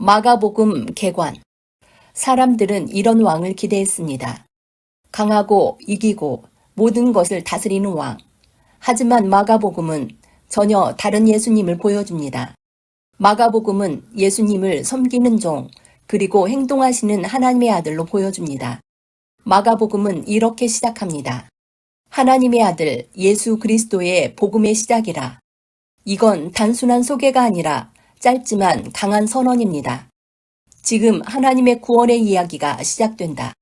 마가복음 개관. 사람들은 이런 왕을 기대했습니다. 강하고 이기고 모든 것을 다스리는 왕. 하지만 마가복음은 전혀 다른 예수님을 보여줍니다. 마가복음은 예수님을 섬기는 종, 그리고 행동하시는 하나님의 아들로 보여줍니다. 마가복음은 이렇게 시작합니다. 하나님의 아들 예수 그리스도의 복음의 시작이라. 이건 단순한 소개가 아니라 짧지만 강한 선언입니다. 지금 하나님의 구원의 이야기가 시작된다.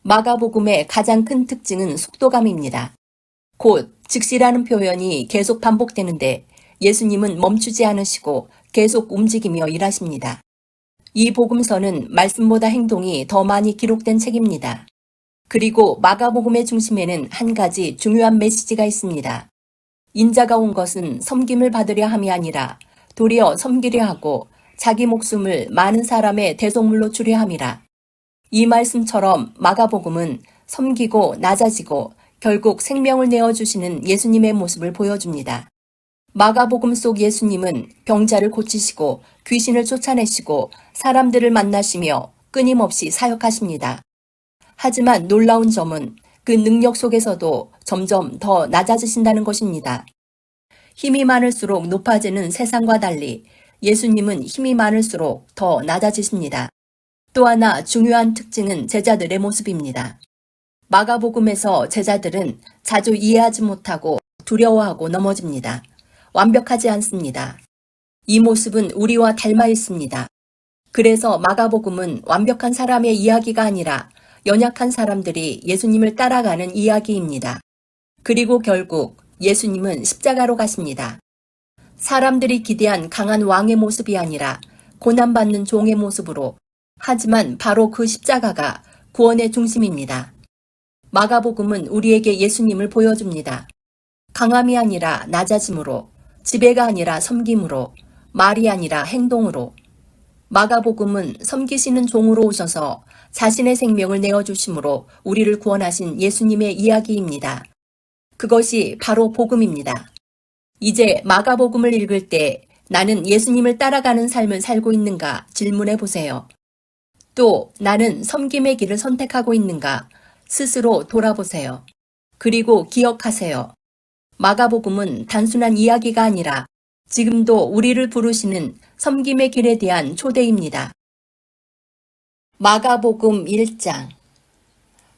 마가복음의 가장 큰 특징은 속도감입니다. 곧, 즉시라는 표현이 계속 반복되는데 예수님은 멈추지 않으시고 계속 움직이며 일하십니다. 이 복음서는 말씀보다 행동이 더 많이 기록된 책입니다. 그리고 마가복음의 중심에는 한 가지 중요한 메시지가 있습니다. 인자가 온 것은 섬김을 받으려 함이 아니라 도리어 섬기려 하고 자기 목숨을 많은 사람의 대속물로 주려 함이라. 이 말씀처럼 마가복음은 섬기고 낮아지고 결국 생명을 내어주시는 예수님의 모습을 보여줍니다. 마가복음 속 예수님은 병자를 고치시고 귀신을 쫓아내시고 사람들을 만나시며 끊임없이 사역하십니다. 하지만 놀라운 점은 그 능력 속에서도 점점 더 낮아지신다는 것입니다. 힘이 많을수록 높아지는 세상과 달리 예수님은 힘이 많을수록 더 낮아지십니다. 또 하나 중요한 특징은 제자들의 모습입니다. 마가복음에서 제자들은 자주 이해하지 못하고 두려워하고 넘어집니다. 완벽하지 않습니다. 이 모습은 우리와 닮아 있습니다. 그래서 마가복음은 완벽한 사람의 이야기가 아니라 연약한 사람들이 예수님을 따라가는 이야기입니다. 그리고 결국 예수님은 십자가로 가십니다. 사람들이 기대한 강한 왕의 모습이 아니라 고난받는 종의 모습으로, 하지만 바로 그 십자가가 구원의 중심입니다. 마가복음은 우리에게 예수님을 보여줍니다. 강함이 아니라 낮아짐으로, 지배가 아니라 섬김으로, 말이 아니라 행동으로. 마가복음은 섬기시는 종으로 오셔서 자신의 생명을 내어주심으로 우리를 구원하신 예수님의 이야기입니다. 그것이 바로 복음입니다. 이제 마가복음을 읽을 때 나는 예수님을 따라가는 삶을 살고 있는가 질문해 보세요. 또 나는 섬김의 길을 선택하고 있는가 스스로 돌아보세요. 그리고 기억하세요. 마가복음은 단순한 이야기가 아니라 지금도 우리를 부르시는 섬김의 길에 대한 초대입니다. 마가복음 1장.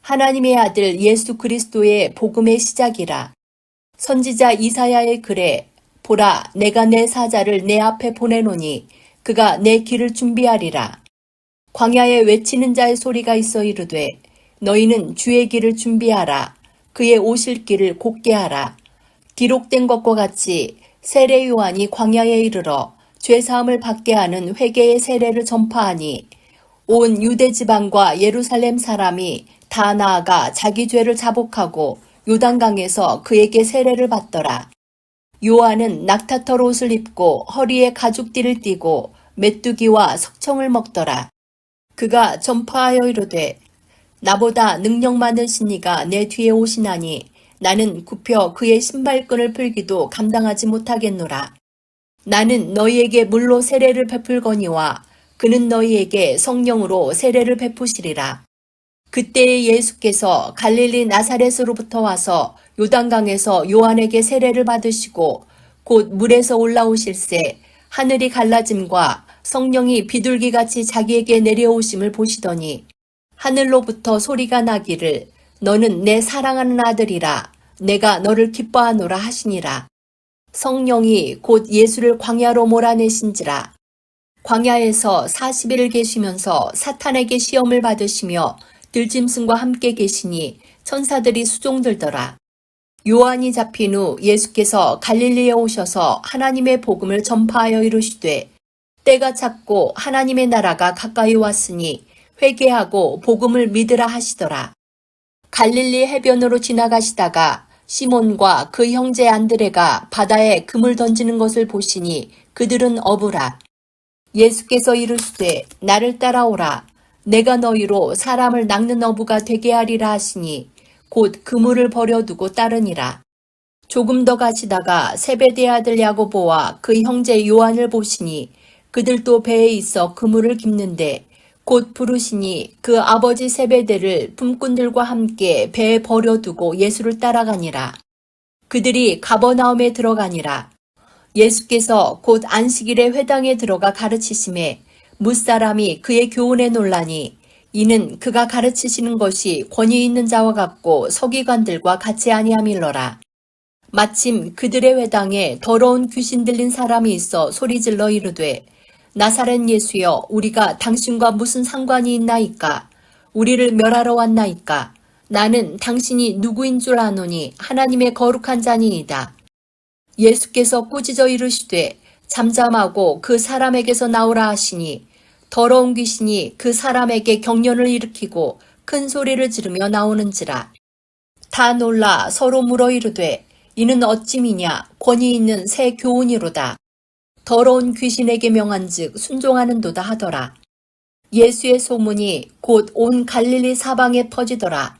하나님의 아들 예수 그리스도의 복음의 시작이라. 선지자 이사야의 글에 보라 내가 내 사자를 내 앞에 보내노니 그가 내 길을 준비하리라. 광야에 외치는 자의 소리가 있어 이르되 너희는 주의 길을 준비하라. 그의 오실 길을 곧게 하라. 기록된 것과 같이 세례 요한이 광야에 이르러 죄사함을 받게 하는 회개의 세례를 전파하니 온 유대 지방과 예루살렘 사람이 다 나아가 자기 죄를 자복하고 요단강에서 그에게 세례를 받더라. 요한은 낙타털 옷을 입고 허리에 가죽띠를 띠고 메뚜기와 석청을 먹더라. 그가 전파하여 이르되 나보다 능력 많으신 이가 내 뒤에 오시나니 나는 굽혀 그의 신발끈을 풀기도 감당하지 못하겠노라. 나는 너희에게 물로 세례를 베풀거니와 그는 너희에게 성령으로 세례를 베푸시리라. 그때에 예수께서 갈릴리 나사렛으로부터 와서 요단강에서 요한에게 세례를 받으시고 곧 물에서 올라오실새 하늘이 갈라짐과 성령이 비둘기같이 자기에게 내려오심을 보시더니 하늘로부터 소리가 나기를 너는 내 사랑하는 아들이라 내가 너를 기뻐하노라 하시니라. 성령이 곧 예수를 광야로 몰아내신지라. 광야에서 40일을 계시면서 사탄에게 시험을 받으시며 들짐승과 함께 계시니 천사들이 수종들더라. 요한이 잡힌 후 예수께서 갈릴리에 오셔서 하나님의 복음을 전파하여 이르시되 때가 찼고 하나님의 나라가 가까이 왔으니 회개하고 복음을 믿으라 하시더라. 갈릴리 해변으로 지나가시다가 시몬과 그 형제 안드레가 바다에 금을 던지는 것을 보시니 그들은 어부라. 예수께서 이르시되 나를 따라오라. 내가 너희로 사람을 낚는 어부가 되게 하리라 하시니 곧 그물을 버려두고 따르니라. 조금 더 가시다가 세베대 아들 야고보와 그 형제 요한을 보시니 그들도 배에 있어 그물을 깁는데 곧 부르시니 그 아버지 세베대를 품꾼들과 함께 배에 버려두고 예수를 따라가니라. 그들이 가버나움에 들어가니라. 예수께서 곧 안식일에 회당에 들어가 가르치심에 무사람이 그의 교훈에 놀라니 이는 그가 가르치시는 것이 권위 있는 자와 같고 서기관들과 같이 아니함일러라. 마침 그들의 회당에 더러운 귀신 들린 사람이 있어 소리질러 이르되 나사렛 예수여 우리가 당신과 무슨 상관이 있나이까? 우리를 멸하러 왔나이까? 나는 당신이 누구인 줄 아노니 하나님의 거룩한 자니이다. 예수께서 꾸짖어 이르시되 잠잠하고 그 사람에게서 나오라 하시니 더러운 귀신이 그 사람에게 경련을 일으키고 큰 소리를 지르며 나오는지라. 다 놀라 서로 물어 이르되 이는 어찌미냐 권위 있는 새 교훈이로다. 더러운 귀신에게 명한즉 순종하는도다 하더라. 예수의 소문이 곧 온 갈릴리 사방에 퍼지더라.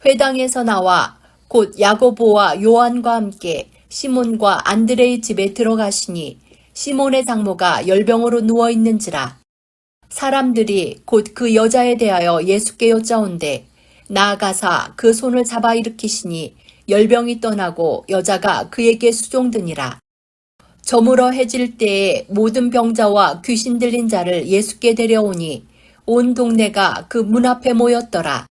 회당에서 나와 곧 야고보와 요한과 함께 시몬과 안드레의 집에 들어가시니 시몬의 장모가 열병으로 누워 있는지라. 사람들이 곧 그 여자에 대하여 예수께 여짜온대 나아가사 그 손을 잡아 일으키시니 열병이 떠나고 여자가 그에게 수종드니라. 저물어 해질 때에 모든 병자와 귀신 들린 자를 예수께 데려오니 온 동네가 그 문 앞에 모였더라.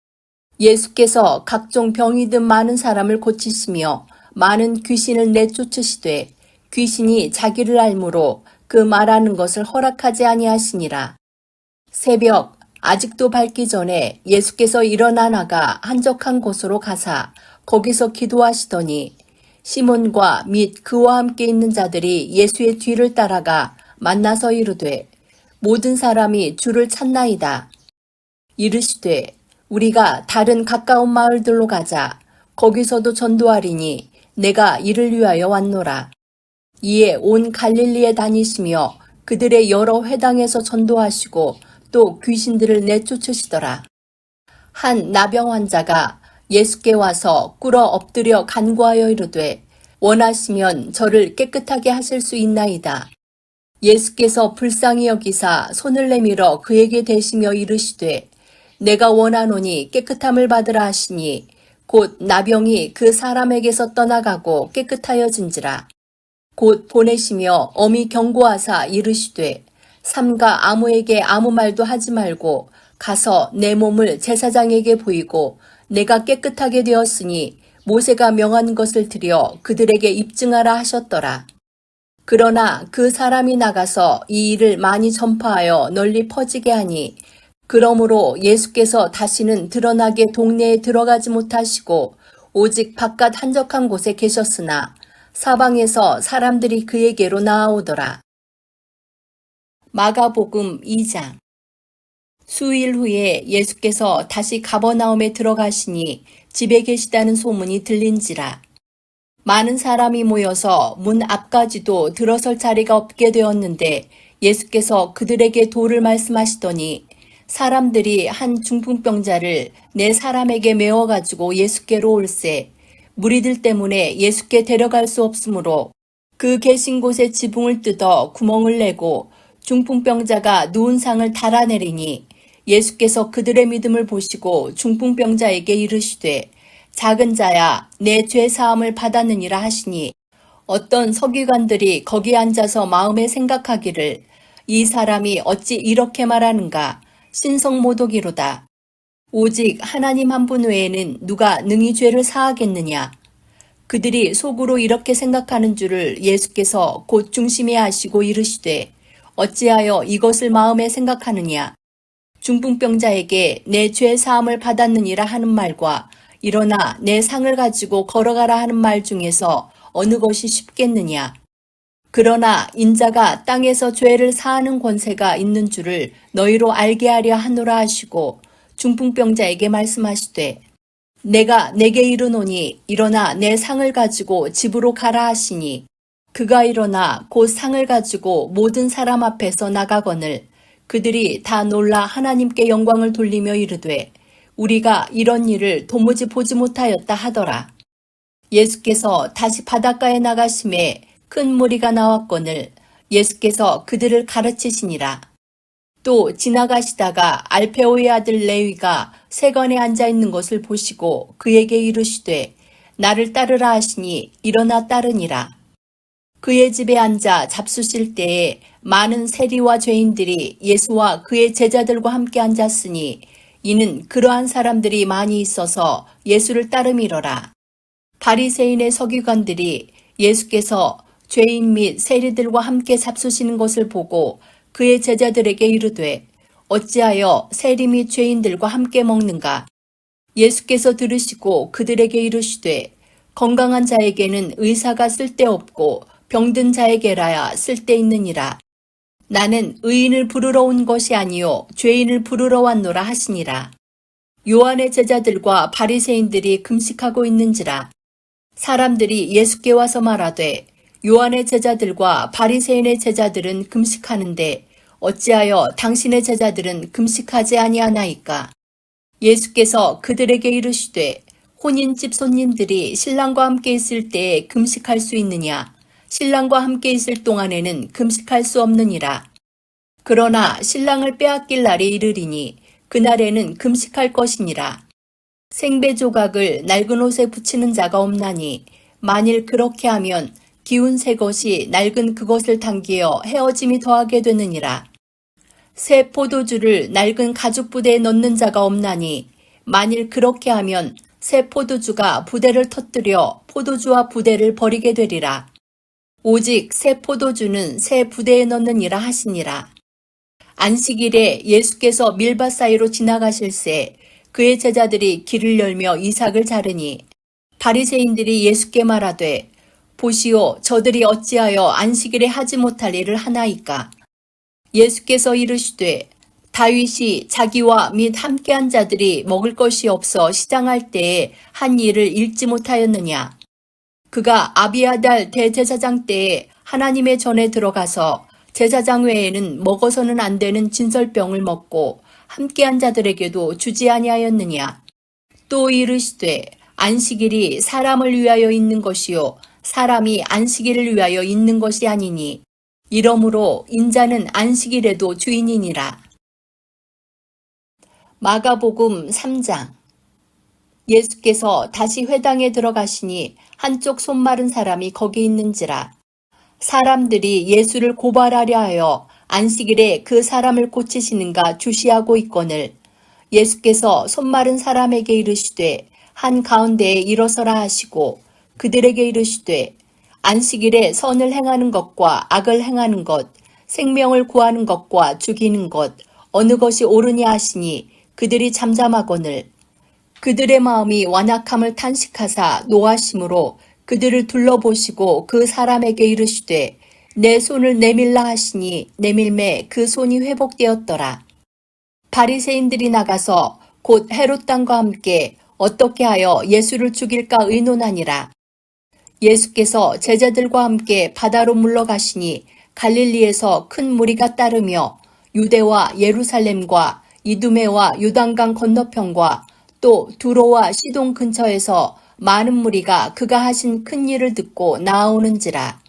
예수께서 각종 병이 든 많은 사람을 고치시며 많은 귀신을 내쫓으시되 귀신이 자기를 알므로 그 말하는 것을 허락하지 아니하시니라. 새벽 아직도 밝기 전에 예수께서 일어나 나가 한적한 곳으로 가사 거기서 기도하시더니 시몬과 및 그와 함께 있는 자들이 예수의 뒤를 따라가 만나서 이르되 모든 사람이 주를 찾나이다. 이르시되 우리가 다른 가까운 마을들로 가자. 거기서도 전도하리니 내가 이를 위하여 왔노라. 이에 온 갈릴리에 다니시며 그들의 여러 회당에서 전도하시고 또 귀신들을 내쫓으시더라. 한 나병 환자가 예수께 와서 꿇어 엎드려 간구하여 이르되 원하시면 저를 깨끗하게 하실 수 있나이다. 예수께서 불쌍히 여기사 손을 내밀어 그에게 대시며 이르시되 내가 원하노니 깨끗함을 받으라 하시니 곧 나병이 그 사람에게서 떠나가고 깨끗하여진지라. 곧 보내시며 엄히 경고하사 이르시되 삼가 아무에게 아무 말도 하지 말고 가서 내 몸을 제사장에게 보이고 내가 깨끗하게 되었으니 모세가 명한 것을 드려 그들에게 입증하라 하셨더라. 그러나 그 사람이 나가서 이 일을 많이 전파하여 널리 퍼지게 하니 그러므로 예수께서 다시는 드러나게 동네에 들어가지 못하시고 오직 바깥 한적한 곳에 계셨으나 사방에서 사람들이 그에게로 나아오더라. 마가복음 2장. 수일 후에 예수께서 다시 가버나움에 들어가시니 집에 계시다는 소문이 들린지라. 많은 사람이 모여서 문 앞까지도 들어설 자리가 없게 되었는데 예수께서 그들에게 도를 말씀하시더니 사람들이 한 중풍병자를 네 사람에게 메워가지고 예수께로 올세 무리들 때문에 예수께 데려갈 수 없으므로 그 계신 곳에 지붕을 뜯어 구멍을 내고 중풍병자가 누운 상을 달아내리니 예수께서 그들의 믿음을 보시고 중풍병자에게 이르시되 작은 자야 내 죄 사함을 받았느니라 하시니 어떤 서기관들이 거기 앉아서 마음에 생각하기를 이 사람이 어찌 이렇게 말하는가 신성모독이로다. 오직 하나님 한 분 외에는 누가 능히 죄를 사하겠느냐. 그들이 속으로 이렇게 생각하는 줄을 예수께서 곧 중심에 아시고 이르시되 어찌하여 이것을 마음에 생각하느냐. 중풍병자에게 내 죄 사함을 받았느니라 하는 말과 일어나 내 상을 가지고 걸어가라 하는 말 중에서 어느 것이 쉽겠느냐. 그러나 인자가 땅에서 죄를 사하는 권세가 있는 줄을 너희로 알게 하려 하노라 하시고 중풍병자에게 말씀하시되 내가 내게 이르노니 일어나 내 상을 가지고 집으로 가라 하시니 그가 일어나 곧 상을 가지고 모든 사람 앞에서 나가거늘 그들이 다 놀라 하나님께 영광을 돌리며 이르되 우리가 이런 일을 도무지 보지 못하였다 하더라. 예수께서 다시 바닷가에 나가심에 큰 무리가 나왔거늘 예수께서 그들을 가르치시니라. 또 지나가시다가 알페오의 아들 레위가 세관에 앉아 있는 것을 보시고 그에게 이르시되 나를 따르라 하시니 일어나 따르니라. 그의 집에 앉아 잡수실 때에 많은 세리와 죄인들이 예수와 그의 제자들과 함께 앉았으니 이는 그러한 사람들이 많이 있어서 예수를 따름이러라. 바리새인의 서기관들이 예수께서 죄인 및 세리들과 함께 잡수시는 것을 보고 그의 제자들에게 이르되 어찌하여 세리 및 죄인들과 함께 먹는가? 예수께서 들으시고 그들에게 이르시되 건강한 자에게는 의사가 쓸데없고 병든 자에게라야 쓸데있느니라. 나는 의인을 부르러 온 것이 아니요 죄인을 부르러 왔노라 하시니라. 요한의 제자들과 바리새인들이 금식하고 있는지라. 사람들이 예수께 와서 말하되 요한의 제자들과 바리새인의 제자들은 금식하는데 어찌하여 당신의 제자들은 금식하지 아니하나이까? 예수께서 그들에게 이르시되 혼인집 손님들이 신랑과 함께 있을 때에 금식할 수 있느냐? 신랑과 함께 있을 동안에는 금식할 수 없느니라. 그러나 신랑을 빼앗길 날이 이르리니 그날에는 금식할 것이니라. 생배 조각을 낡은 옷에 붙이는 자가 없나니 만일 그렇게 하면 기운 새 것이 낡은 그것을 당기어 헤어짐이 더하게 되느니라. 새 포도주를 낡은 가죽 부대에 넣는 자가 없나니 만일 그렇게 하면 새 포도주가 부대를 터뜨려 포도주와 부대를 버리게 되리라. 오직 새 포도주는 새 부대에 넣느니라 하시니라. 안식일에 예수께서 밀밭 사이로 지나가실새 그의 제자들이 길을 열며 이삭을 자르니 바리새인들이 예수께 말하되 보시오 저들이 어찌하여 안식일에 하지 못할 일을 하나이까? 예수께서 이르시되 다윗이 자기와 및 함께한 자들이 먹을 것이 없어 시장할 때에 한 일을 읽지 못하였느냐? 그가 아비아달 대제사장 때에 하나님의 전에 들어가서 제사장 외에는 먹어서는 안 되는 진설병을 먹고 함께한 자들에게도 주지 아니하였느냐? 또 이르시되 안식일이 사람을 위하여 있는 것이요 사람이 안식일을 위하여 있는 것이 아니니 이러므로 인자는 안식일에도 주인이니라. 마가복음 3장. 예수께서 다시 회당에 들어가시니 한쪽 손 마른 사람이 거기 있는지라. 사람들이 예수를 고발하려 하여 안식일에 그 사람을 고치시는가 주시하고 있거늘 예수께서 손 마른 사람에게 이르시되 한 가운데에 일어서라 하시고 그들에게 이르시되 안식일에 선을 행하는 것과 악을 행하는 것, 생명을 구하는 것과 죽이는 것, 어느 것이 옳으냐 하시니 그들이 잠잠하거늘 그들의 마음이 완악함을 탄식하사 노하심으로 그들을 둘러보시고 그 사람에게 이르시되 내 손을 내밀라 하시니 내밀매 그 손이 회복되었더라. 바리새인들이 나가서 곧 헤롯 당과 함께 어떻게 하여 예수를 죽일까 의논하니라. 예수께서 제자들과 함께 바다로 물러가시니 갈릴리에서 큰 무리가 따르며 유대와 예루살렘과 이두메와 요단강 건너편과 또 두로와 시돈 근처에서 많은 무리가 그가 하신 큰 일을 듣고 나아오는지라.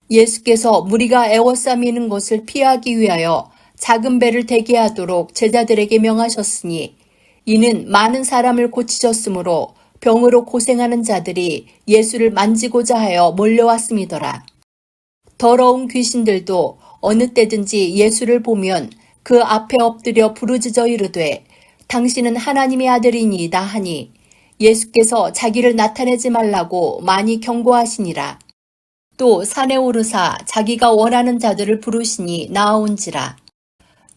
예수께서 무리가 애워싸미는 것을 피하기 위하여 작은 배를 대기하도록 제자들에게 명하셨으니 이는 많은 사람을 고치셨으므로 병으로 고생하는 자들이 예수를 만지고자 하여 몰려왔음이더라. 더러운 귀신들도 어느 때든지 예수를 보면 그 앞에 엎드려 부르짖어 이르되 당신은 하나님의 아들이니이다 하니 예수께서 자기를 나타내지 말라고 많이 경고하시니라. 또 산에 오르사 자기가 원하는 자들을 부르시니 나아온지라.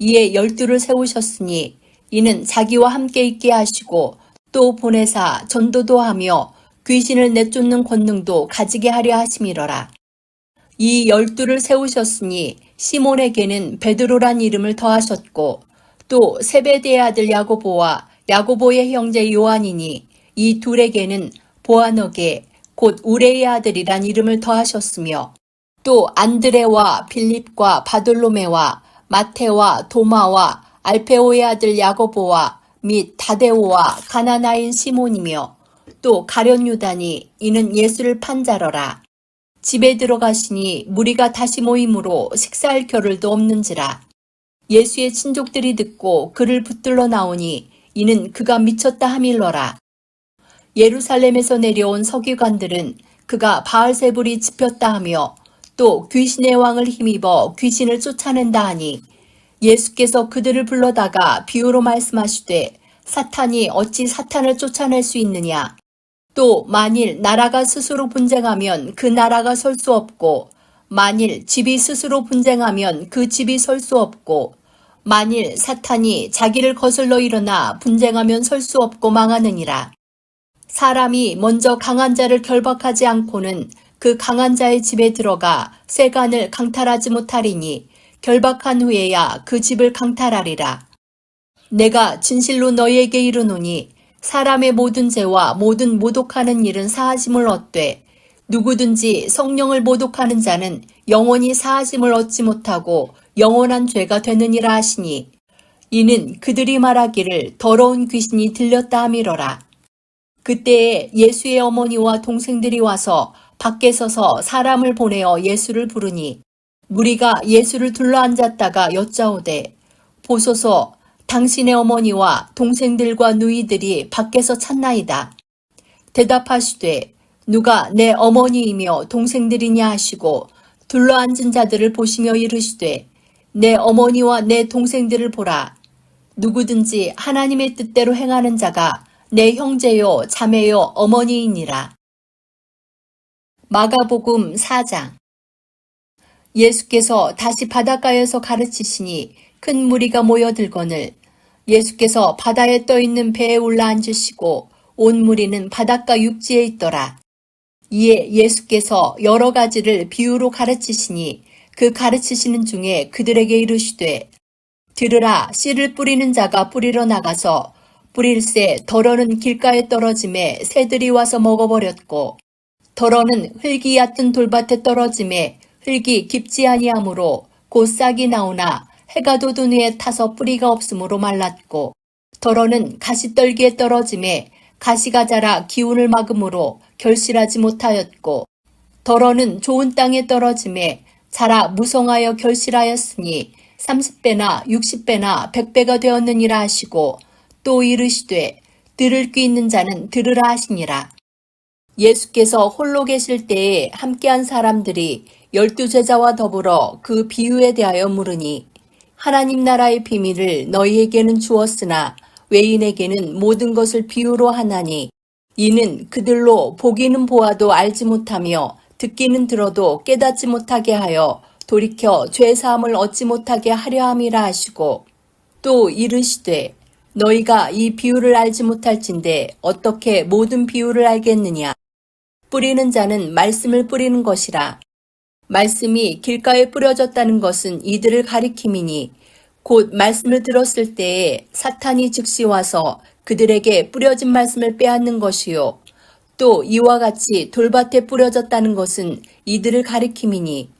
이에 12를 세우셨으니 이는 자기와 함께 있게 하시고 또 보내사 전도도 하며 귀신을 내쫓는 권능도 가지게 하려 하심이러라. 이 12를 세우셨으니 시몬에게는 베드로란 이름을 더하셨고 또 세베대의 아들 야고보와 야고보의 형제 요한이니 이 둘에게는 보아너게 곧 우레의 아들이란 이름을 더하셨으며 또 안드레와 빌립과 바돌로메와 마테와 도마와 알페오의 아들 야고보와 및 다데오와 가나나인 시몬이며 또 가룟 유다니 이는 예수를 판 자러라. 집에 들어가시니 무리가 다시 모임으로 식사할 겨를도 없는지라. 예수의 친족들이 듣고 그를 붙들러 나오니 이는 그가 미쳤다 함일러라. 예루살렘에서 내려온 서기관들은 그가 바알세불이 집혔다 하며 또 귀신의 왕을 힘입어 귀신을 쫓아낸다 하니 예수께서 그들을 불러다가 비유로 말씀하시되 사탄이 어찌 사탄을 쫓아낼 수 있느냐. 또 만일 나라가 스스로 분쟁하면 그 나라가 설 수 없고 만일 집이 스스로 분쟁하면 그 집이 설 수 없고 만일 사탄이 자기를 거슬러 일어나 분쟁하면 설 수 없고 망하느니라. 사람이 먼저 강한 자를 결박하지 않고는 그 강한 자의 집에 들어가 세간을 강탈하지 못하리니 결박한 후에야 그 집을 강탈하리라. 내가 진실로 너희에게 이르노니 사람의 모든 죄와 모든 모독하는 일은 사하심을 얻되 누구든지 성령을 모독하는 자는 영원히 사하심을 얻지 못하고 영원한 죄가 되느니라 하시니 이는 그들이 말하기를 더러운 귀신이 들렸다 함이러라. 그때에 예수의 어머니와 동생들이 와서 밖에 서서 사람을 보내어 예수를 부르니 무리가 예수를 둘러앉았다가 여짜오되 보소서 당신의 어머니와 동생들과 누이들이 밖에서 찾나이다. 대답하시되 누가 내 어머니이며 동생들이냐 하시고 둘러앉은 자들을 보시며 이르시되 내 어머니와 내 동생들을 보라. 누구든지 하나님의 뜻대로 행하는 자가 내 형제요 자매요 어머니이니라. 마가복음 4장. 예수께서 다시 바닷가에서 가르치시니 큰 무리가 모여들거늘 예수께서 바다에 떠있는 배에 올라앉으시고 온 무리는 바닷가 육지에 있더라. 이에 예수께서 여러 가지를 비유로 가르치시니 그 가르치시는 중에 그들에게 이르시되 들으라. 씨를 뿌리는 자가 뿌리러 나가서 뿌릴새 덜어는 길가에 떨어짐에 새들이 와서 먹어버렸고 덜어는 흙이 얕은 돌밭에 떨어짐에 흙이 깊지 아니하므로 곧 싹이 나오나 해가 돋은 후에 타서 뿌리가 없으므로 말랐고 덜어는 가시떨기에 떨어짐에 가시가 자라 기운을 막음으로 결실하지 못하였고 덜어는 좋은 땅에 떨어짐에 자라 무성하여 결실하였으니 30배나 60배나 100배가 되었느니라 하시고 또 이르시되 들을 귀 있는 자는 들으라 하시니라. 예수께서 홀로 계실 때에 함께한 사람들이 12제자와 더불어 그 비유에 대하여 물으니 하나님 나라의 비밀을 너희에게는 주었으나 외인에게는 모든 것을 비유로 하나니 이는 그들로 보기는 보아도 알지 못하며 듣기는 들어도 깨닫지 못하게 하여 돌이켜 죄사함을 얻지 못하게 하려 함이라 하시고 또 이르시되 너희가 이 비유를 알지 못할진대 어떻게 모든 비유를 알겠느냐. 뿌리는 자는 말씀을 뿌리는 것이라. 말씀이 길가에 뿌려졌다는 것은 이들을 가리킴이니 곧 말씀을 들었을 때에 사탄이 즉시 와서 그들에게 뿌려진 말씀을 빼앗는 것이요. 또 이와 같이 돌밭에 뿌려졌다는 것은 이들을 가리킴이니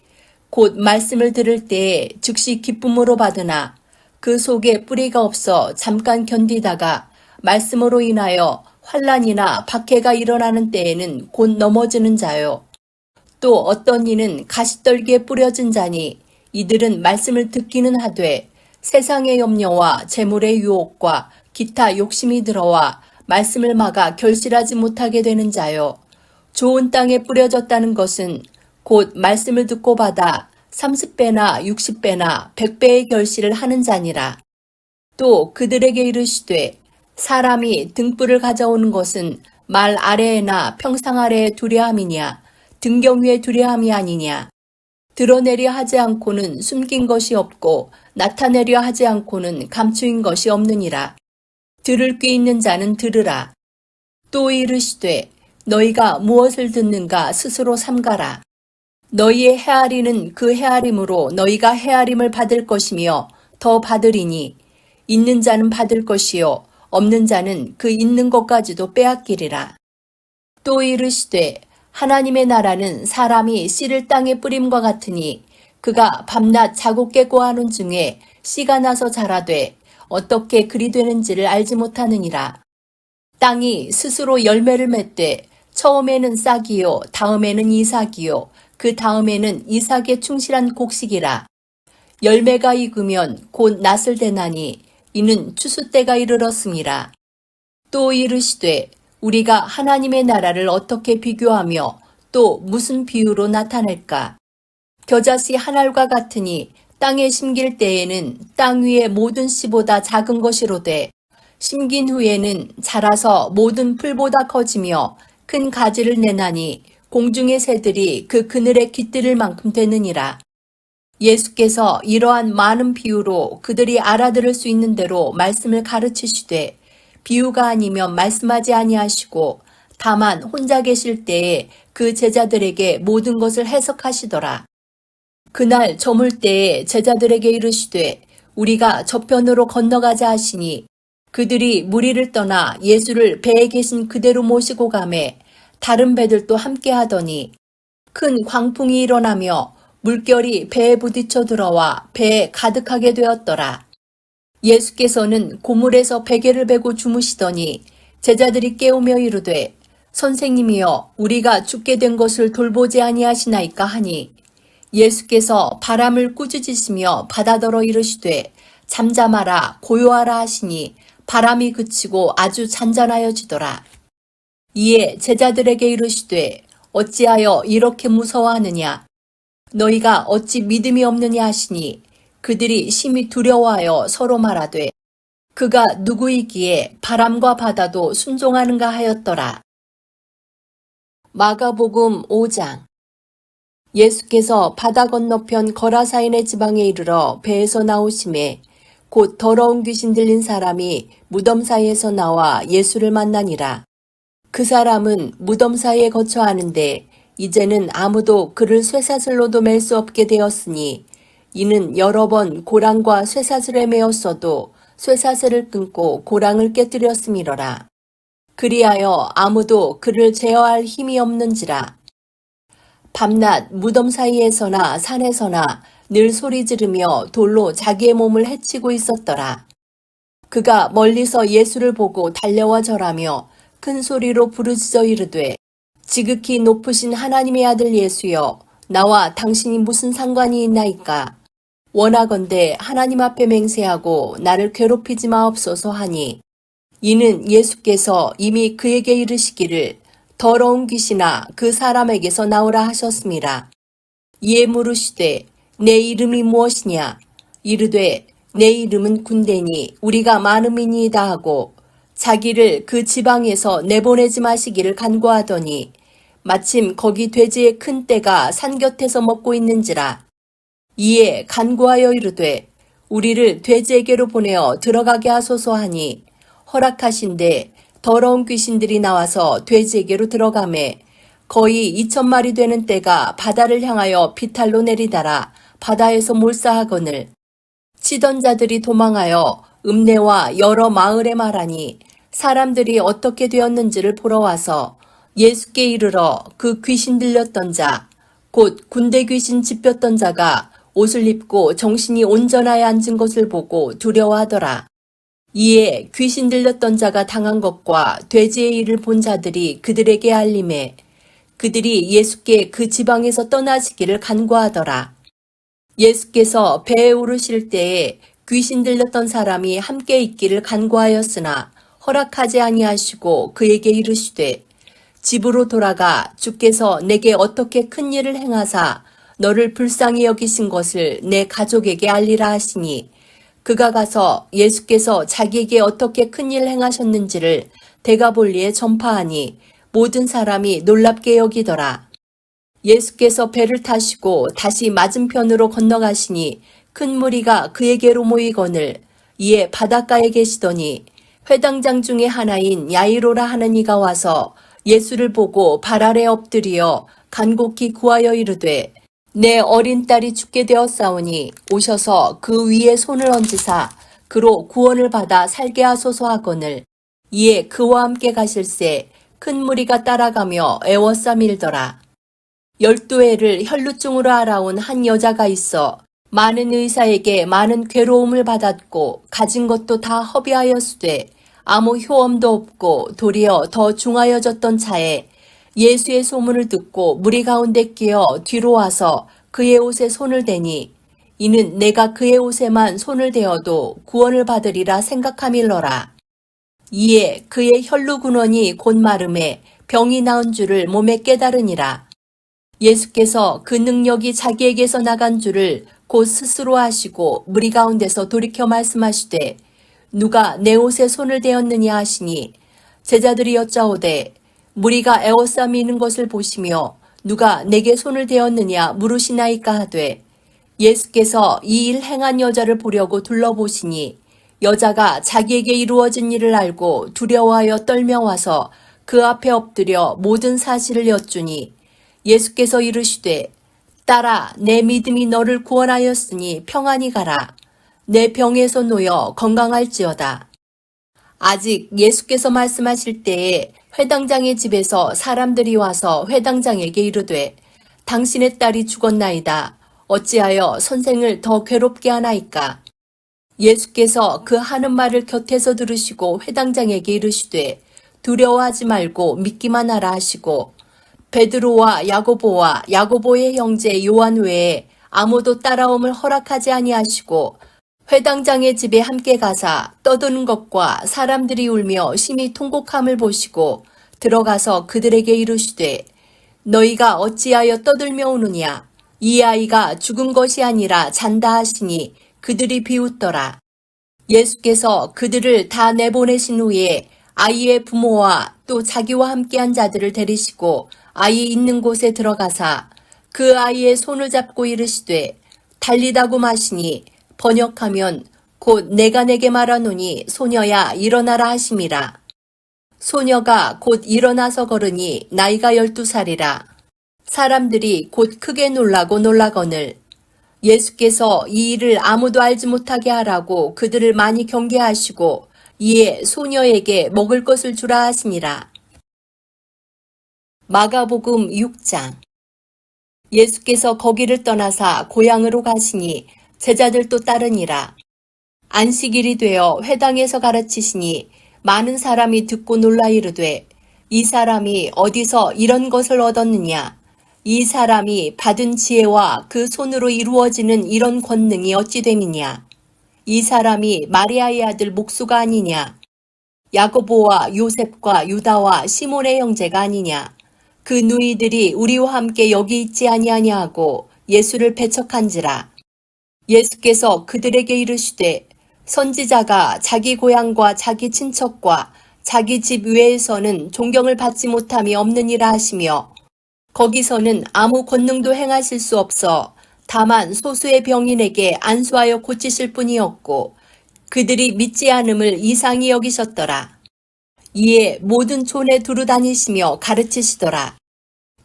곧 말씀을 들을 때에 즉시 기쁨으로 받으나 그 속에 뿌리가 없어 잠깐 견디다가 말씀으로 인하여 환난이나 박해가 일어나는 때에는 곧 넘어지는 자요. 또 어떤 이는 가시떨기에 뿌려진 자니 이들은 말씀을 듣기는 하되 세상의 염려와 재물의 유혹과 기타 욕심이 들어와 말씀을 막아 결실하지 못하게 되는 자요. 좋은 땅에 뿌려졌다는 것은 곧 말씀을 듣고 받아 30배나 60배나 100배의 결실을 하는 자니라. 또 그들에게 이르시되 사람이 등불을 가져오는 것은 말 아래에나 평상 아래에 두려 함이냐 등경 위에 두려 함이 아니냐. 드러내려 하지 않고는 숨긴 것이 없고 나타내려 하지 않고는 감추인 것이 없느니라. 들을 귀 있는 자는 들으라. 또 이르시되 너희가 무엇을 듣는가 스스로 삼가라. 너희의 헤아리는 그 헤아림으로 너희가 헤아림을 받을 것이며 더 받으리니 있는 자는 받을 것이요 없는 자는 그 있는 것까지도 빼앗기리라. 또 이르시되 하나님의 나라는 사람이 씨를 땅에 뿌림과 같으니 그가 밤낮 자고 깨고 하는 중에 씨가 나서 자라되 어떻게 그리 되는지를 알지 못하느니라. 땅이 스스로 열매를 맺되 처음에는 싹이요 다음에는 이삭이요 그 다음에는 이삭에 충실한 곡식이라. 열매가 익으면 곧 낫을 대나니 이는 추수 때가 이르렀음이라. 또 이르시되 우리가 하나님의 나라를 어떻게 비교하며 또 무슨 비유로 나타낼까? 겨자씨 한 알과 같으니 땅에 심길 때에는 땅 위의 모든 씨보다 작은 것이로되 심긴 후에는 자라서 모든 풀보다 커지며 큰 가지를 내나니 공중의 새들이 그 그늘에 깃들을 만큼 되느니라. 예수께서 이러한 많은 비유로 그들이 알아들을 수 있는 대로 말씀을 가르치시되 비유가 아니면 말씀하지 아니하시고 다만 혼자 계실 때에 그 제자들에게 모든 것을 해석하시더라. 그날 저물 때에 제자들에게 이르시되 우리가 저편으로 건너가자 하시니 그들이 무리를 떠나 예수를 배에 계신 그대로 모시고 가매 다른 배들도 함께 하더니 큰 광풍이 일어나며 물결이 배에 부딪혀 들어와 배에 가득하게 되었더라. 예수께서는 고물에서 베개를 베고 주무시더니 제자들이 깨우며 이르되 선생님이여 우리가 죽게 된 것을 돌보지 아니하시나이까 하니 예수께서 바람을 꾸짖으시며 바다더러 이르시되 잠잠하라 고요하라 하시니 바람이 그치고 아주 잔잔하여지더라. 이에 제자들에게 이르시되 어찌하여 이렇게 무서워하느냐 너희가 어찌 믿음이 없느냐 하시니 그들이 심히 두려워하여 서로 말하되 그가 누구이기에 바람과 바다도 순종하는가 하였더라. 마가복음 5장. 예수께서 바다 건너편 거라사인의 지방에 이르러 배에서 나오심에 곧 더러운 귀신 들린 사람이 무덤 사이에서 나와 예수를 만나니라. 그 사람은 무덤 사이에 거처하는데 이제는 아무도 그를 쇠사슬로도 맬 수 없게 되었으니 이는 여러 번 고랑과 쇠사슬에 매었어도 쇠사슬을 끊고 고랑을 깨뜨렸음이러라. 그리하여 아무도 그를 제어할 힘이 없는지라. 밤낮 무덤 사이에서나 산에서나 늘 소리 지르며 돌로 자기의 몸을 해치고 있었더라. 그가 멀리서 예수를 보고 달려와 절하며 큰 소리로 부르짖어 이르되 지극히 높으신 하나님의 아들 예수여 나와 당신이 무슨 상관이 있나이까. 원하건대 하나님 앞에 맹세하고 나를 괴롭히지 마옵소서 하니 이는 예수께서 이미 그에게 이르시기를 더러운 귀신아 그 사람에게서 나오라 하셨습니다. 이에 물으시되 내 이름이 무엇이냐 이르되 내 이름은 군대니 우리가 많음이니이다 하고 자기를 그 지방에서 내보내지 마시기를 간구하더니 마침 거기 돼지의 큰 떼가 산 곁에서 먹고 있는지라. 이에 간구하여 이르되 우리를 돼지에게로 보내어 들어가게 하소서 하니 허락하신대 더러운 귀신들이 나와서 돼지에게로 들어가매 거의 2,000마리 되는 떼가 바다를 향하여 비탈로 내리달아 바다에서 몰사하거늘 치던 자들이 도망하여 읍내와 여러 마을에 말하니 사람들이 어떻게 되었는지를 보러 와서 예수께 이르러 그 귀신 들렸던 자, 곧 군대 귀신 짚혔던 자가 옷을 입고 정신이 온전하여 앉은 것을 보고 두려워하더라. 이에 귀신 들렸던 자가 당한 것과 돼지의 일을 본 자들이 그들에게 알림해 그들이 예수께 그 지방에서 떠나시기를 간구하더라. 예수께서 배에 오르실 때에 귀신 들렸던 사람이 함께 있기를 간구하였으나 허락하지 아니하시고 그에게 이르시되 집으로 돌아가 주께서 내게 어떻게 큰 일을 행하사 너를 불쌍히 여기신 것을 내 가족에게 알리라 하시니 그가 가서 예수께서 자기에게 어떻게 큰 일을 행하셨는지를 데가볼리에 전파하니 모든 사람이 놀랍게 여기더라. 예수께서 배를 타시고 다시 맞은편으로 건너가시니 큰 무리가 그에게로 모이거늘 이에 바닷가에 계시더니 회당장 중에 하나인 야이로라 하는 이가 와서 예수를 보고 발 아래 엎드려 간곡히 구하여 이르되 내 어린 딸이 죽게 되었사오니 오셔서 그 위에 손을 얹으사 그로 구원을 받아 살게 하소서 하거늘 이에 그와 함께 가실새 큰 무리가 따라가며 애워싸 밀더라. 12해를 혈루증으로 알아온 한 여자가 있어 많은 의사에게 많은 괴로움을 받았고 가진 것도 다 허비하였으되 아무 효험도 없고 도리어 더 중하여졌던 차에 예수의 소문을 듣고 무리 가운데 끼어 뒤로 와서 그의 옷에 손을 대니 이는 내가 그의 옷에만 손을 대어도 구원을 받으리라 생각함일러라. 이에 그의 혈루근원이 곧 마름에 병이 나은 줄을 몸에 깨달으니라. 예수께서 그 능력이 자기에게서 나간 줄을 곧 스스로 아시고 무리 가운데서 돌이켜 말씀하시되 누가 내 옷에 손을 대었느냐 하시니 제자들이 여짜오되 무리가 에워싸 미는 것을 보시며 누가 내게 손을 대었느냐 물으시나이까 하되 예수께서 이 일 행한 여자를 보려고 둘러보시니 여자가 자기에게 이루어진 일을 알고 두려워하여 떨며 와서 그 앞에 엎드려 모든 사실을 여쭈니 예수께서 이르시되 딸아 내 믿음이 너를 구원하였으니 평안히 가라. 내 병에서 놓여 건강할지어다. 아직 예수께서 말씀하실 때에 회당장의 집에서 사람들이 와서 회당장에게 이르되 당신의 딸이 죽었나이다. 어찌하여 선생을 더 괴롭게 하나이까? 예수께서 그 하는 말을 곁에서 들으시고 회당장에게 이르시되 두려워하지 말고 믿기만 하라 하시고 베드로와 야고보와 야고보의 형제 요한 외에 아무도 따라옴을 허락하지 아니하시고 회당장의 집에 함께 가사 떠드는 것과 사람들이 울며 심히 통곡함을 보시고 들어가서 그들에게 이르시되 너희가 어찌하여 떠들며 우느냐 이 아이가 죽은 것이 아니라 잔다 하시니 그들이 비웃더라. 예수께서 그들을 다 내보내신 후에 아이의 부모와 또 자기와 함께한 자들을 데리시고 아이 있는 곳에 들어가사 그 아이의 손을 잡고 이르시되 달리다고 마시니 번역하면 곧 내가 내게 말하노니 소녀야 일어나라 하심이라. 소녀가 곧 일어나서 걸으니 나이가 12살이라. 사람들이 곧 크게 놀라고 놀라거늘 예수께서 이 일을 아무도 알지 못하게 하라고 그들을 많이 경계하시고 이에 소녀에게 먹을 것을 주라 하시니라. 마가복음 6장. 예수께서 거기를 떠나사 고향으로 가시니 제자들도 따르니라. 안식일이 되어 회당에서 가르치시니 많은 사람이 듣고 놀라 이르되 이 사람이 어디서 이런 것을 얻었느냐? 이 사람이 받은 지혜와 그 손으로 이루어지는 이런 권능이 어찌 됨이냐? 이 사람이 마리아의 아들 목수가 아니냐? 야고보와 요셉과 유다와 시몬의 형제가 아니냐? 그 누이들이 우리와 함께 여기 있지 아니하냐 하고 예수를 배척한지라. 예수께서 그들에게 이르시되 선지자가 자기 고향과 자기 친척과 자기 집 외에서는 존경을 받지 못함이 없느니라 하시며 거기서는 아무 권능도 행하실 수 없어 다만 소수의 병인에게 안수하여 고치실 뿐이었고 그들이 믿지 않음을 이상히 여기셨더라. 이에 모든 촌에 두루 다니시며 가르치시더라.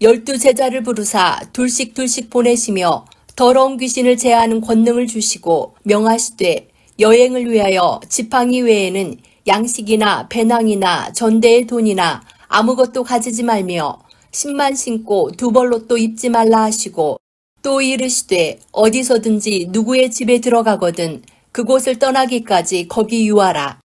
12 제자를 부르사 둘씩 보내시며 더러운 귀신을 제하는 권능을 주시고 명하시되 여행을 위하여 지팡이 외에는 양식이나 배낭이나 전대의 돈이나 아무것도 가지지 말며 신만 신고 두 벌로 입지 말라 하시고 또 이르시되 어디서든지 누구의 집에 들어가거든 그곳을 떠나기까지 거기 유하라.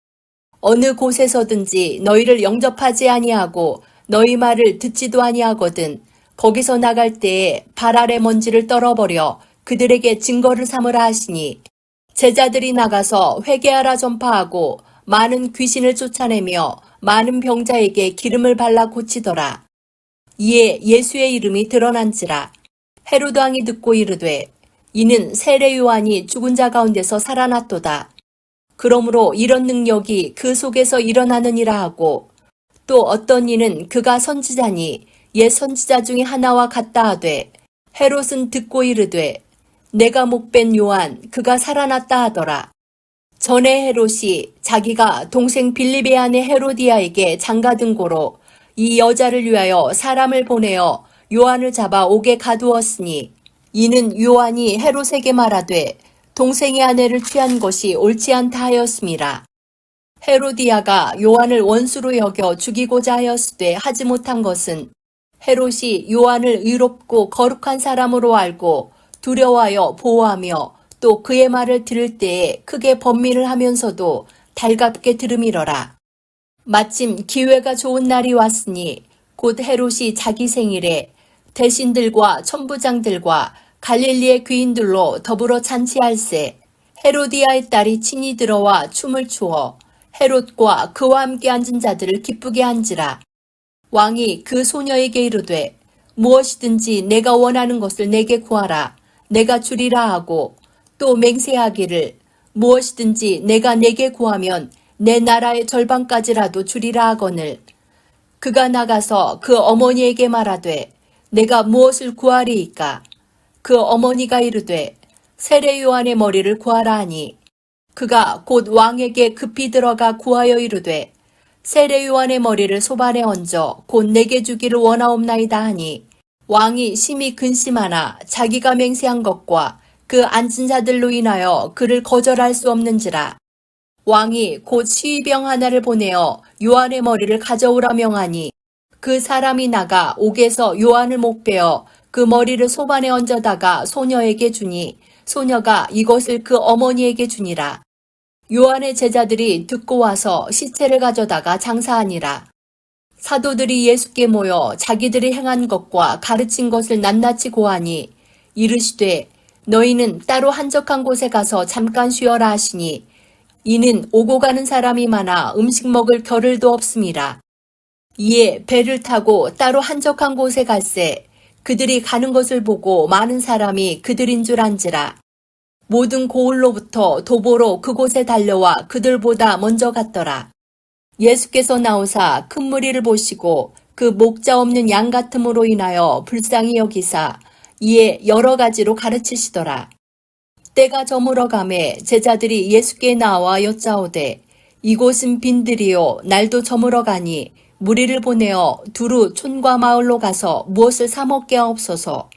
어느 곳에서든지 너희를 영접하지 아니하고 너희 말을 듣지도 아니하거든 거기서 나갈 때에 발 아래 먼지를 떨어버려 그들에게 증거를 삼으라 하시니 제자들이 나가서 회개하라 전파하고 많은 귀신을 쫓아내며 많은 병자에게 기름을 발라 고치더라. 이에 예수의 이름이 드러난지라. 헤롯 왕이 듣고 이르되 이는 세례 요한이 죽은 자 가운데서 살아났도다. 그러므로 이런 능력이 그 속에서 일어나느니라 하고 또 어떤 이는 그가 선지자니 옛 선지자 중에 하나와 같다 하되 헤롯은 듣고 이르되 내가 목벤 요한 그가 살아났다 하더라. 전에 헤롯이 자기가 동생 빌립의 아내 헤로디아에게 장가든 고로 이 여자를 위하여 사람을 보내어 요한을 잡아 옥에 가두었으니 이는 요한이 헤롯에게 말하되 동생의 아내를 취한 것이 옳지 않다 하였음이라. 헤로디아가 요한을 원수로 여겨 죽이고자 하였으되 하지 못한 것은 헤롯이 요한을 의롭고 거룩한 사람으로 알고 두려워하여 보호하며 또 그의 말을 들을 때에 크게 번민을 하면서도 달갑게 들음이러라. 마침 기회가 좋은 날이 왔으니 곧 헤롯이 자기 생일에 대신들과 천부장들과 갈릴리의 귀인들로 더불어 잔치할세 헤로디아의 딸이 친히 들어와 춤을 추어 헤롯과 그와 함께 앉은 자들을 기쁘게 한지라. 왕이 그 소녀에게 이르되 무엇이든지 내가 원하는 것을 내게 구하라 내가 주리라 하고 또 맹세하기를 무엇이든지 내가 내게 구하면 내 나라의 절반까지라도 주리라 하거늘 그가 나가서 그 어머니에게 말하되 내가 무엇을 구하리이까 그 어머니가 이르되 세례 요한의 머리를 구하라 하니 그가 곧 왕에게 급히 들어가 구하여 이르되 세례 요한의 머리를 소반에 얹어 곧 내게 주기를 원하옵나이다 하니 왕이 심히 근심하나 자기가 맹세한 것과 그 앉은 자들로 인하여 그를 거절할 수 없는지라. 왕이 곧 시위병 하나를 보내어 요한의 머리를 가져오라 명하니 그 사람이 나가 옥에서 요한을 목베어 그 머리를 소반에 얹어다가 소녀에게 주니 소녀가 이것을 그 어머니에게 주니라. 요한의 제자들이 듣고 와서 시체를 가져다가 장사하니라. 사도들이 예수께 모여 자기들이 행한 것과 가르친 것을 낱낱이 고하니 이르시되 너희는 따로 한적한 곳에 가서 잠깐 쉬어라 하시니 이는 오고 가는 사람이 많아 음식 먹을 겨를도 없음이라. 이에 배를 타고 따로 한적한 곳에 갈새 그들이 가는 것을 보고 많은 사람이 그들인 줄 안지라. 모든 고을로부터 도보로 그곳에 달려와 그들보다 먼저 갔더라. 예수께서 나오사 큰 무리를 보시고 그 목자 없는 양 같음으로 인하여 불쌍히 여기사 이에 여러 가지로 가르치시더라. 때가 저물어 가매 제자들이 예수께 나와 여짜오되 이곳은 빈들이요 날도 저물어 가니 무리를 보내어 두루 촌과 마을로 가서 무엇을 사 먹게 하옵소서.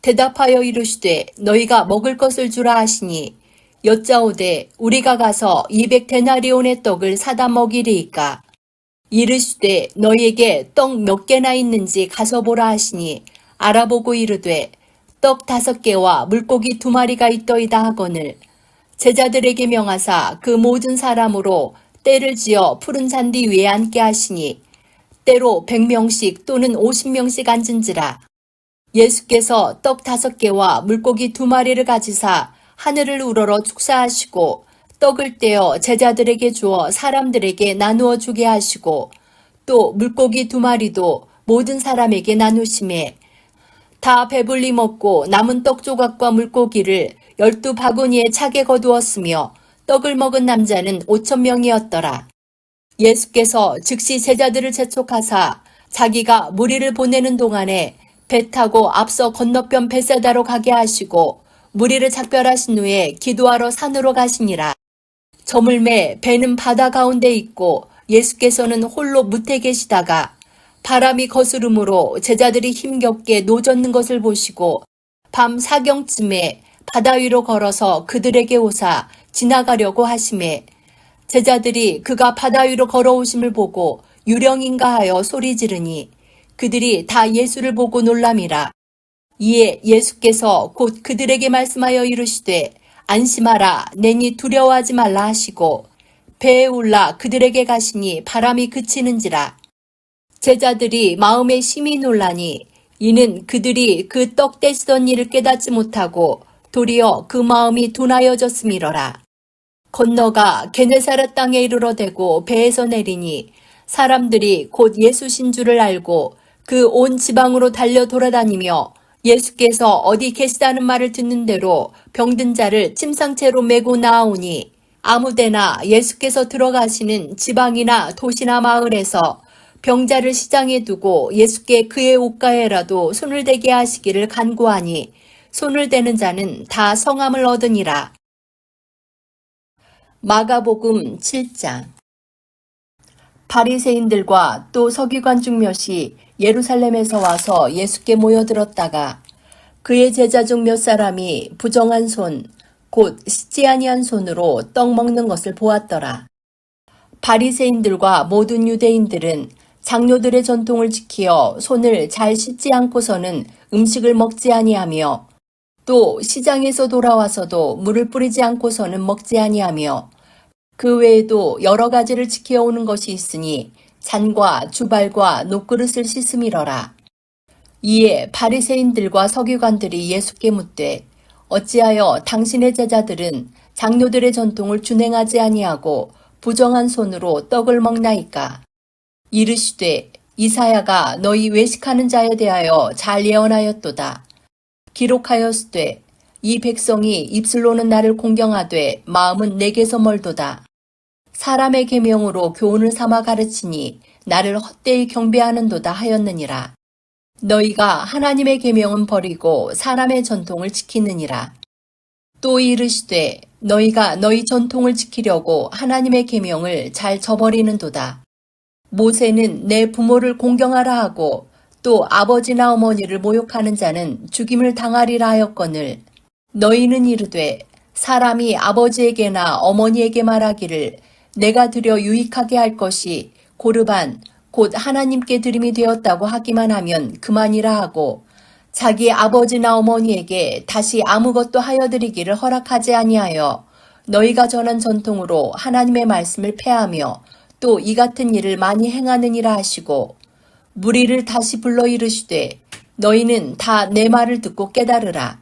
대답하여 이르시되 너희가 먹을 것을 주라 하시니 여짜오되 우리가 가서 200데나리온의 떡을 사다 먹이리이까. 이르시되 너희에게 떡 몇 개나 있는지 가서 보라 하시니 알아보고 이르되 떡 5개와 물고기 2마리가 있더이다 하거늘 제자들에게 명하사 그 모든 사람으로 떼를 지어 푸른 잔디 위에 앉게 하시니 때로 100명씩 또는 50명씩 앉은지라. 예수께서 떡 5개와 물고기 2마리를 가지사 하늘을 우러러 축사하시고 떡을 떼어 제자들에게 주어 사람들에게 나누어 주게 하시고 또 물고기 2마리도 모든 사람에게 나누심에 다 배불리 먹고 남은 떡 조각과 물고기를 12바구니에 차게 거두었으며 떡을 먹은 남자는 5,000명이었더라. 예수께서 즉시 제자들을 재촉하사 자기가 무리를 보내는 동안에 배 타고 앞서 건너편 벳세다로 가게 하시고 무리를 작별하신 후에 기도하러 산으로 가시니라. 저물매 배는 바다 가운데 있고 예수께서는 홀로 무태 계시다가 바람이 거스름으로 제자들이 힘겹게 노젓는 것을 보시고 밤 4경쯤에 바다 위로 걸어서 그들에게 오사 지나가려고 하심에 제자들이 그가 바다 위로 걸어오심을 보고 유령인가 하여 소리 지르니 그들이 다 예수를 보고 놀람이라. 이에 예수께서 곧 그들에게 말씀하여 이르시되 안심하라 내니 두려워하지 말라 하시고 배에 올라 그들에게 가시니 바람이 그치는지라. 제자들이 마음에 심히 놀라니 이는 그들이 그 떡 떼시던 일을 깨닫지 못하고 도리어 그 마음이 둔하여졌음이러라. 건너가 게네사렛 땅에 이르러 대고 배에서 내리니 사람들이 곧 예수신 줄을 알고 그 온 지방으로 달려 돌아다니며 예수께서 어디 계시다는 말을 듣는 대로 병든 자를 침상채로 메고 나아오니 아무데나 예수께서 들어가시는 지방이나 도시나 마을에서 병자를 시장에 두고 예수께 그의 옷가에라도 손을 대게 하시기를 간구하니 손을 대는 자는 다 성함을 얻으니라. 마가복음 7장. 바리새인들과 또 서기관 중 몇이 예루살렘에서 와서 예수께 모여들었다가 그의 제자 중 몇 사람이 부정한 손, 곧 씻지 아니한 손으로 떡 먹는 것을 보았더라. 바리새인들과 모든 유대인들은 장로들의 전통을 지키어 손을 잘 씻지 않고서는 음식을 먹지 아니하며 또 시장에서 돌아와서도 물을 뿌리지 않고서는 먹지 아니하며 그 외에도 여러 가지를 지켜오는 것이 있으니 잔과 주발과 녹그릇을 씻음이러라. 이에 바리새인들과 서기관들이 예수께 묻되 어찌하여 당신의 제자들은 장로들의 전통을 준행하지 아니하고 부정한 손으로 떡을 먹나이까? 이르시되 이사야가 너희 외식하는 자에 대하여 잘 예언하였도다. 기록하였으되 이 백성이 입술로는 나를 공경하되 마음은 내게서 멀도다. 사람의 계명으로 교훈을 삼아 가르치니 나를 헛되이 경배하는도다 하였느니라. 너희가 하나님의 계명은 버리고 사람의 전통을 지키느니라. 또 이르시되 너희가 너희 전통을 지키려고 하나님의 계명을 잘 저버리는도다. 모세는 내 부모를 공경하라 하고 또 아버지나 어머니를 모욕하는 자는 죽임을 당하리라 하였거늘 너희는 이르되 사람이 아버지에게나 어머니에게 말하기를 내가 드려 유익하게 할 것이 고르반 곧 하나님께 드림이 되었다고 하기만 하면 그만이라 하고 자기 아버지나 어머니에게 다시 아무것도 하여 드리기를 허락하지 아니하여 너희가 전한 전통으로 하나님의 말씀을 폐하며 또 이 같은 일을 많이 행하느니라 하시고 무리를 다시 불러 이르시되 너희는 다 내 말을 듣고 깨달으라.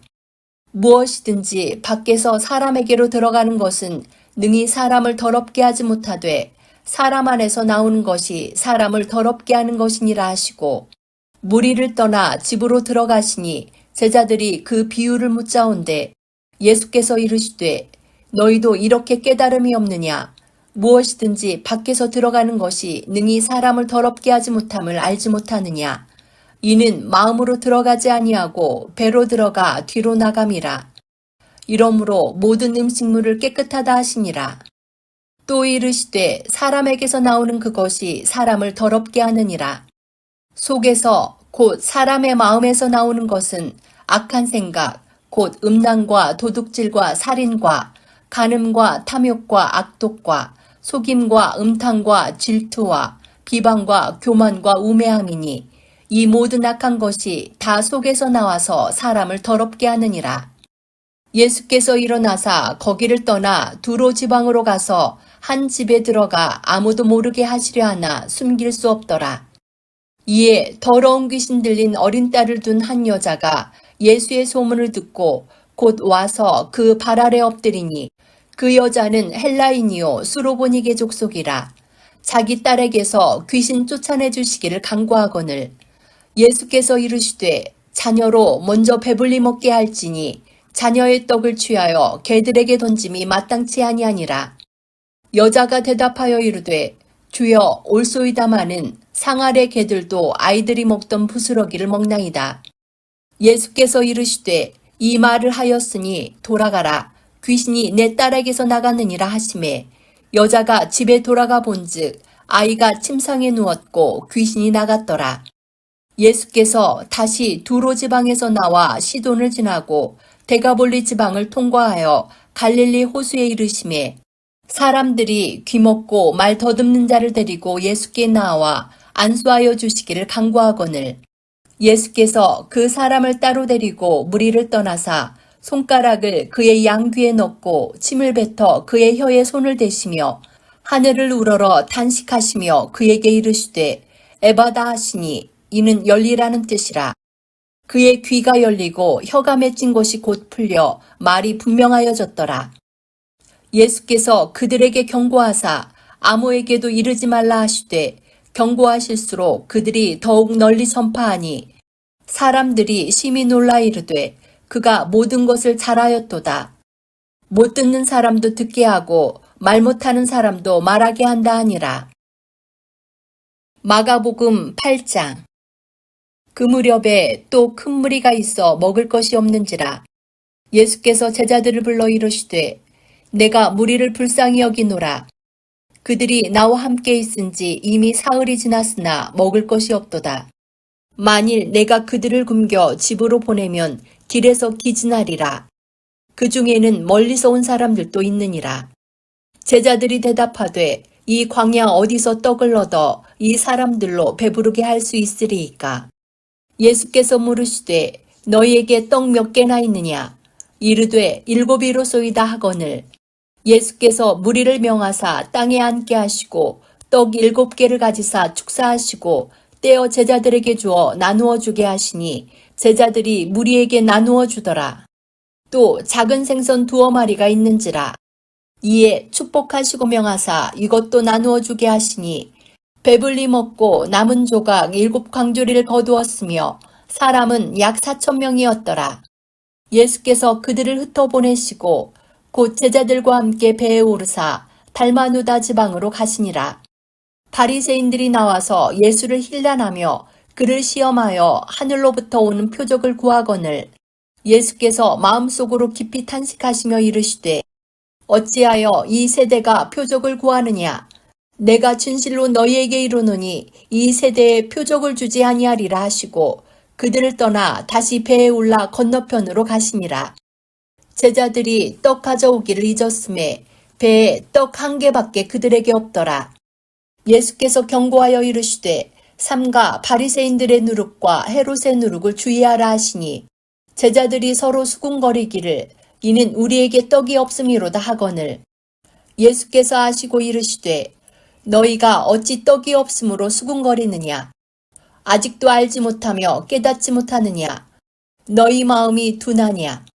무엇이든지 밖에서 사람에게로 들어가는 것은 능히 사람을 더럽게 하지 못하되 사람 안에서 나오는 것이 사람을 더럽게 하는 것이니라 하시고 무리를 떠나 집으로 들어가시니 제자들이 그 비유를 묻자온대 예수께서 이르시되 너희도 이렇게 깨달음이 없느냐? 무엇이든지 밖에서 들어가는 것이 능히 사람을 더럽게 하지 못함을 알지 못하느냐? 이는 마음으로 들어가지 아니하고 배로 들어가 뒤로 나감이라. 이러므로 모든 음식물을 깨끗하다 하시니라. 또 이르시되 사람에게서 나오는 그것이 사람을 더럽게 하느니라. 속에서 곧 사람의 마음에서 나오는 것은 악한 생각, 곧 음란과 도둑질과 살인과 간음과 탐욕과 악독과 속임과 음탕과 질투와 비방과 교만과 우매함이니 이 모든 악한 것이 다 속에서 나와서 사람을 더럽게 하느니라. 예수께서 일어나사 거기를 떠나 두로 지방으로 가서 한 집에 들어가 아무도 모르게 하시려 하나 숨길 수 없더라. 이에 더러운 귀신 들린 어린 딸을 둔 한 여자가 예수의 소문을 듣고 곧 와서 그 발 아래 엎드리니 그 여자는 헬라인이요 수로보니게 족속이라. 자기 딸에게서 귀신 쫓아내 주시기를 간구하거늘 예수께서 이르시되 자녀로 먼저 배불리 먹게 할지니 자녀의 떡을 취하여 개들에게 던짐이 마땅치 아니하니라. 여자가 대답하여 이르되 주여 올소이다마는 상 아래 개들도 아이들이 먹던 부스러기를 먹나이다. 예수께서 이르시되 이 말을 하였으니 돌아가라. 귀신이 내 딸에게서 나갔느니라 하시매 여자가 집에 돌아가 본즉 아이가 침상에 누웠고 귀신이 나갔더라. 예수께서 다시 두로 지방에서 나와 시돈을 지나고 데가볼리 지방을 통과하여 갈릴리 호수에 이르시매 사람들이 귀먹고 말 더듬는 자를 데리고 예수께 나와 안수하여 주시기를 간구하거늘 예수께서 그 사람을 따로 데리고 무리를 떠나사 손가락을 그의 양귀에 넣고 침을 뱉어 그의 혀에 손을 대시며 하늘을 우러러 탄식하시며 그에게 이르시되 에바다 하시니 이는 열리라는 뜻이라. 그의 귀가 열리고 혀가 맺힌 것이 곧 풀려 말이 분명하여졌더라. 예수께서 그들에게 경고하사 아무에게도 이르지 말라 하시되 경고하실수록 그들이 더욱 널리 전파하니 사람들이 심히 놀라 이르되 그가 모든 것을 잘하였도다. 못 듣는 사람도 듣게 하고 말 못하는 사람도 말하게 한다 하니라. 마가복음 8장. 그 무렵에 또 큰 무리가 있어 먹을 것이 없는지라 예수께서 제자들을 불러 이르시되 내가 무리를 불쌍히 여기노라. 그들이 나와 함께 있은지 이미 사흘이 지났으나 먹을 것이 없도다. 만일 내가 그들을 굶겨 집으로 보내면 길에서 기진하리라. 그 중에는 멀리서 온 사람들도 있느니라. 제자들이 대답하되 이 광야 어디서 떡을 얻어 이 사람들로 배부르게 할 수 있으리이까? 예수께서 물으시되 너희에게 떡 몇 개나 있느냐? 이르되 7이로소이다 하거늘 예수께서 무리를 명하사 땅에 앉게 하시고 떡 7개를 가지사 축사하시고 떼어 제자들에게 주어 나누어 주게 하시니 제자들이 무리에게 나누어 주더라. 또 작은 생선 2마리가 있는지라. 이에 축복하시고 명하사 이것도 나누어 주게 하시니 배불리 먹고 남은 조각 7광주리를 거두었으며 사람은 약 4,000명이었더라. 예수께서 그들을 흩어보내시고 곧 제자들과 함께 배에 오르사 달마누다 지방으로 가시니라. 바리새인들이 나와서 예수를 힐난하며 그를 시험하여 하늘로부터 오는 표적을 구하거늘 예수께서 마음속으로 깊이 탄식하시며 이르시되 어찌하여 이 세대가 표적을 구하느냐. 내가 진실로 너희에게 이르노니 이 세대에 표적을 주지 아니하리라 하시고 그들을 떠나 다시 배에 올라 건너편으로 가시니라. 제자들이 떡 가져오기를 잊었음에 배에 떡 1개밖에 그들에게 없더라. 예수께서 경고하여 이르시되 삼가 바리새인들의 누룩과 헤롯의 누룩을 주의하라 하시니 제자들이 서로 수군거리기를 이는 우리에게 떡이 없음이로다 하거늘 예수께서 아시고 이르시되 너희가 어찌 떡이 없음으로 수군거리느냐. 아직도 알지 못하며 깨닫지 못하느냐. 너희 마음이 둔하냐.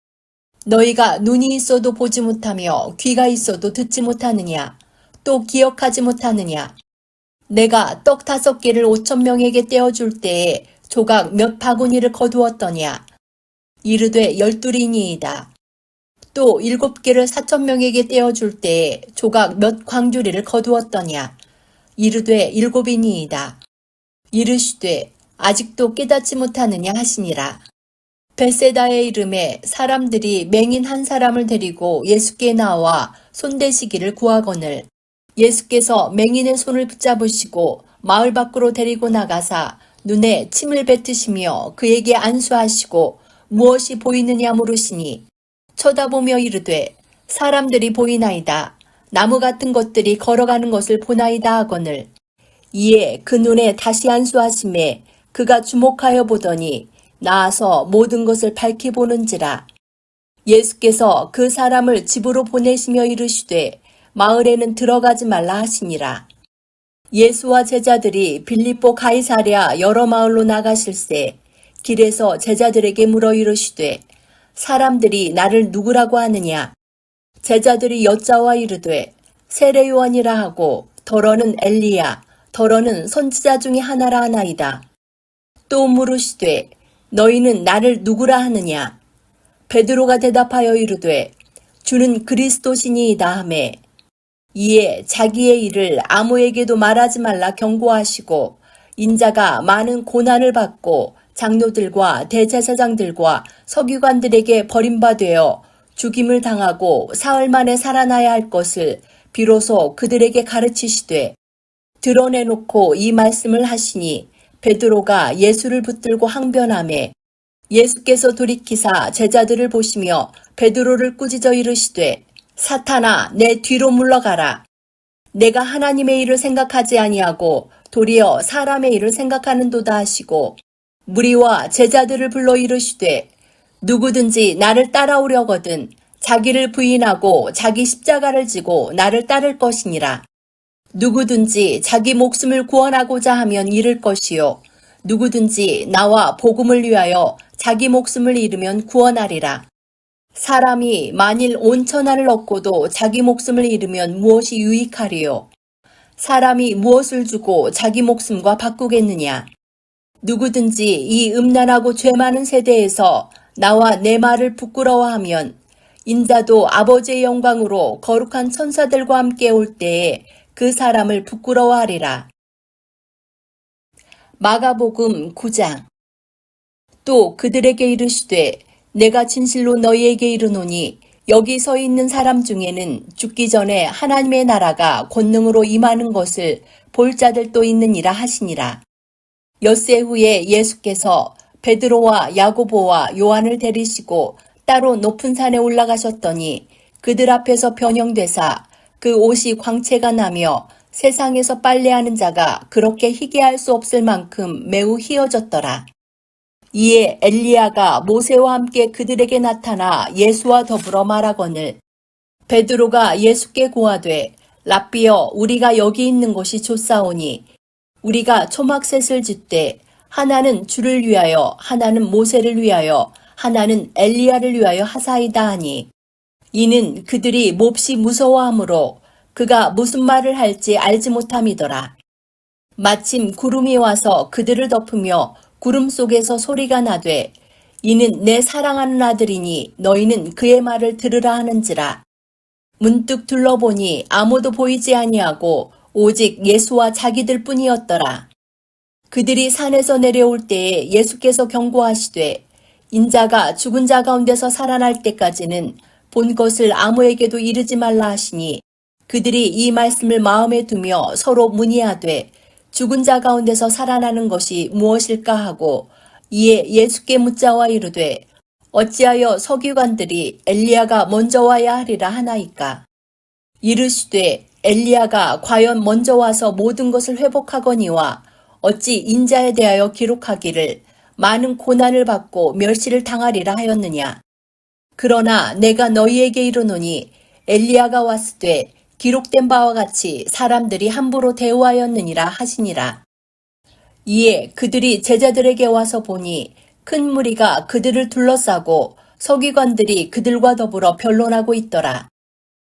너희가 눈이 있어도 보지 못하며 귀가 있어도 듣지 못하느냐. 또 기억하지 못하느냐. 내가 떡 5개를 5,000명에게 떼어줄 때에 조각 몇 바구니를 거두었더냐. 이르되 12이니이다. 또 7개를 4,000명에게 떼어줄 때에 조각 몇 광주리를 거두었더냐. 이르되 7이니이다. 이르시되 아직도 깨닫지 못하느냐 하시니라. 벳세다의 이름에 사람들이 맹인 한 사람을 데리고 예수께 나와 손대시기를 구하거늘 예수께서 맹인의 손을 붙잡으시고 마을 밖으로 데리고 나가사 눈에 침을 뱉으시며 그에게 안수하시고 무엇이 보이느냐 물으시니 쳐다보며 이르되 사람들이 보이나이다. 나무 같은 것들이 걸어가는 것을 보나이다 하거늘 이에 그 눈에 다시 안수하심에 그가 주목하여 보더니 나아서 모든 것을 밝히 보는지라. 예수께서 그 사람을 집으로 보내시며 이르시되 마을에는 들어가지 말라 하시니라. 예수와 제자들이 빌립보 가이사랴 여러 마을로 나가실새 길에서 제자들에게 물어 이르시되 사람들이 나를 누구라고 하느냐. 제자들이 여짜와 이르되 세례 요한이라 하고 더러는 엘리야 더러는 선지자 중에 하나라 하나이다. 또 물으시되 너희는 나를 누구라 하느냐. 베드로가 대답하여 이르되 주는 그리스도시니이다 하매 이에 자기의 일을 아무에게도 말하지 말라 경고하시고 인자가 많은 고난을 받고 장로들과 대제사장들과 서기관들에게 버림받되어 죽임을 당하고 사흘 만에 살아나야 할 것을 비로소 그들에게 가르치시되 드러내놓고 이 말씀을 하시니 베드로가 예수를 붙들고 항변하매 예수께서 돌이키사 제자들을 보시며 베드로를 꾸짖어 이르시되 사탄아 내 뒤로 물러가라. 내가 하나님의 일을 생각하지 아니하고 도리어 사람의 일을 생각하는도다 하시고 무리와 제자들을 불러 이르시되 누구든지 나를 따라오려거든 자기를 부인하고 자기 십자가를 지고 나를 따를 것이니라. 누구든지 자기 목숨을 구원하고자 하면 잃을 것이요 누구든지 나와 복음을 위하여 자기 목숨을 잃으면 구원하리라. 사람이 만일 온 천하를 얻고도 자기 목숨을 잃으면 무엇이 유익하리요? 사람이 무엇을 주고 자기 목숨과 바꾸겠느냐? 누구든지 이 음란하고 죄 많은 세대에서 나와 내 말을 부끄러워하면 인자도 아버지의 영광으로 거룩한 천사들과 함께 올 때에 그 사람을 부끄러워하리라. 마가복음 9장. 또 그들에게 이르시되 내가 진실로 너희에게 이르노니 여기 서 있는 사람 중에는 죽기 전에 하나님의 나라가 권능으로 임하는 것을 볼 자들도 있느니라 하시니라. 엿새 후에 예수께서 베드로와 야고보와 요한을 데리시고 따로 높은 산에 올라가셨더니 그들 앞에서 변형되사 그 옷이 광채가 나며 세상에서 빨래하는 자가 그렇게 희게 할 수 없을 만큼 매우 희어졌더라. 이에 엘리야가 모세와 함께 그들에게 나타나 예수와 더불어 말하거늘 베드로가 예수께 고하되 랍비여, 우리가 여기 있는 것이 좋사오니 우리가 초막셋을 짓되 하나는 주를 위하여 하나는 모세를 위하여 하나는 엘리야를 위하여 하사이다 하니 이는 그들이 몹시 무서워하므로 그가 무슨 말을 할지 알지 못함이더라. 마침 구름이 와서 그들을 덮으며 구름 속에서 소리가 나되 이는 내 사랑하는 아들이니 너희는 그의 말을 들으라 하는지라. 문득 둘러보니 아무도 보이지 아니하고 오직 예수와 자기들 뿐이었더라. 그들이 산에서 내려올 때에 예수께서 경고하시되 인자가 죽은 자 가운데서 살아날 때까지는 본 것을 아무에게도 이르지 말라 하시니 그들이 이 말씀을 마음에 두며 서로 문의하되 죽은 자 가운데서 살아나는 것이 무엇일까 하고 이에 예수께 묻자와 이르되 어찌하여 서기관들이 엘리야가 먼저 와야 하리라 하나이까. 이르시되 엘리야가 과연 먼저 와서 모든 것을 회복하거니와 어찌 인자에 대하여 기록하기를 많은 고난을 받고 멸시를 당하리라 하였느냐. 그러나 내가 너희에게 이르노니 엘리야가 왔을 때 기록된 바와 같이 사람들이 함부로 대우하였느니라 하시니라. 이에 그들이 제자들에게 와서 보니 큰 무리가 그들을 둘러싸고 서기관들이 그들과 더불어 변론하고 있더라.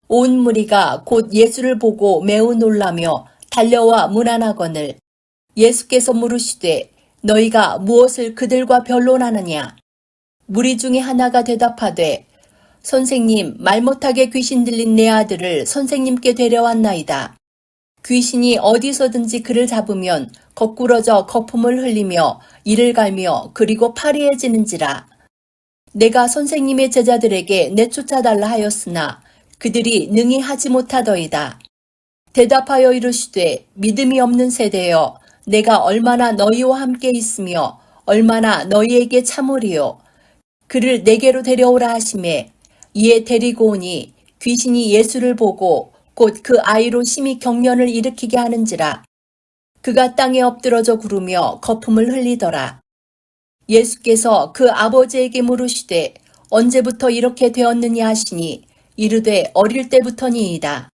온 무리가 곧 예수를 보고 매우 놀라며 달려와 문안하거늘 예수께서 물으시되 너희가 무엇을 그들과 변론하느냐. 무리 중에 하나가 대답하되 선생님, 말 못하게 귀신 들린 내 아들을 선생님께 데려왔나이다. 귀신이 어디서든지 그를 잡으면 거꾸러져 거품을 흘리며 이를 갈며 그리고 파리해지는지라. 내가 선생님의 제자들에게 내쫓아달라 하였으나 그들이 능히 하지 못하더이다. 대답하여 이르시되 믿음이 없는 세대여 내가 얼마나 너희와 함께 있으며 얼마나 너희에게 참으리요. 그를 내게로 데려오라 하시매 이에 데리고 오니 귀신이 예수를 보고 곧 그 아이로 심히 경련을 일으키게 하는지라. 그가 땅에 엎드러져 구르며 거품을 흘리더라. 예수께서 그 아버지에게 물으시되 언제부터 이렇게 되었느냐 하시니 이르되 어릴 때부터니이다.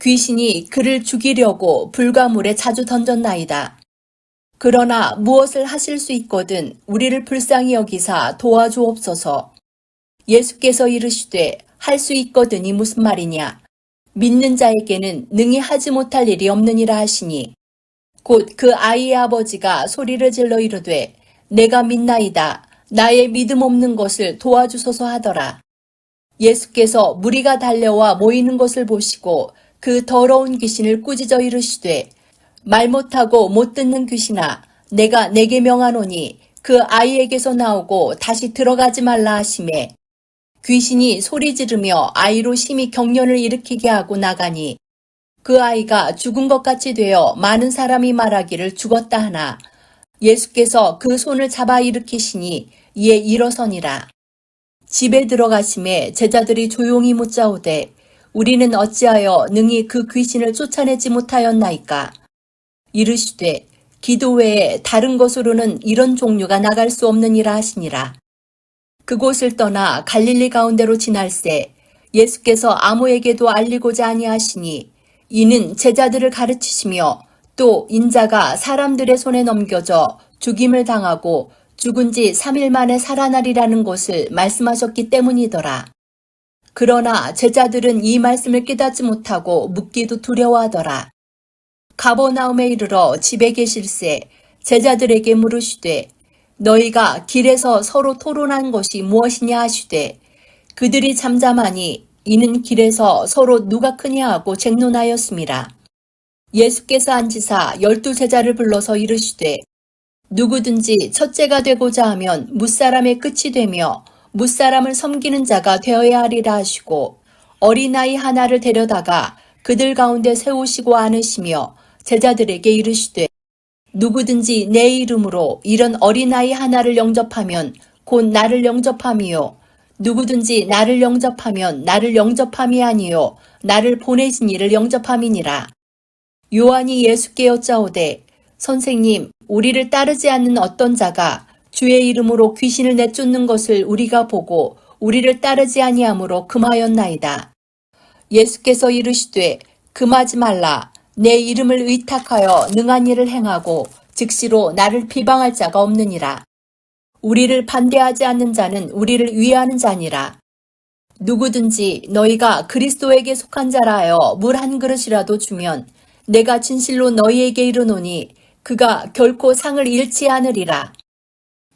귀신이 그를 죽이려고 불가물에 자주 던졌나이다. 그러나 무엇을 하실 수 있거든 우리를 불쌍히 여기사 도와주옵소서. 예수께서 이르시되 할 수 있거든이 무슨 말이냐. 믿는 자에게는 능히 하지 못할 일이 없느니라 하시니 곧 그 아이의 아버지가 소리를 질러 이르되 내가 믿나이다. 나의 믿음 없는 것을 도와주소서 하더라. 예수께서 무리가 달려와 모이는 것을 보시고 그 더러운 귀신을 꾸짖어 이르시되 말 못하고 못 듣는 귀신아 내가 내게 명하노니 그 아이에게서 나오고 다시 들어가지 말라 하시매 귀신이 소리 지르며 아이로 심히 경련을 일으키게 하고 나가니 그 아이가 죽은 것 같이 되어 많은 사람이 말하기를 죽었다 하나 예수께서 그 손을 잡아 일으키시니 이에 일어서니라. 집에 들어가심에 제자들이 조용히 묻자오되 우리는 어찌하여 능히 그 귀신을 쫓아내지 못하였나이까. 이르시되 기도 외에 다른 것으로는 이런 종류가 나갈 수 없느니라 하시니라. 그곳을 떠나 갈릴리 가운데로 지날새 예수께서 아무에게도 알리고자 아니하시니 이는 제자들을 가르치시며 또 인자가 사람들의 손에 넘겨져 죽임을 당하고 죽은 지 3일 만에 살아나리라는 것을 말씀하셨기 때문이더라. 그러나 제자들은 이 말씀을 깨닫지 못하고 묻기도 두려워하더라. 가버나움에 이르러 집에 계실새 제자들에게 물으시되 너희가 길에서 서로 토론한 것이 무엇이냐 하시되 그들이 잠잠하니 이는 길에서 서로 누가 크냐 하고 쟁론하였습니다. 예수께서 앉으사 12제자를 불러서 이르시되 누구든지 첫째가 되고자 하면 뭇사람의 끝이 되며 뭇사람을 섬기는 자가 되어야 하리라 하시고 어린아이 하나를 데려다가 그들 가운데 세우시고 안으시며 제자들에게 이르시되 누구든지 내 이름으로 이런 어린아이 하나를 영접하면 곧 나를 영접함이요 누구든지 나를 영접하면 나를 영접함이 아니요 나를 보내신 이를 영접함이니라. 요한이 예수께 여짜오되 선생님 우리를 따르지 않는 어떤 자가 주의 이름으로 귀신을 내쫓는 것을 우리가 보고 우리를 따르지 아니하므로 금하였나이다. 예수께서 이르시되 금하지 말라. 내 이름을 의탁하여 능한 일을 행하고 즉시로 나를 비방할 자가 없느니라. 우리를 반대하지 않는 자는 우리를 위하는 자니라. 누구든지 너희가 그리스도에게 속한 자라 하여 물 한 그릇이라도 주면 내가 진실로 너희에게 이르노니 그가 결코 상을 잃지 않으리라.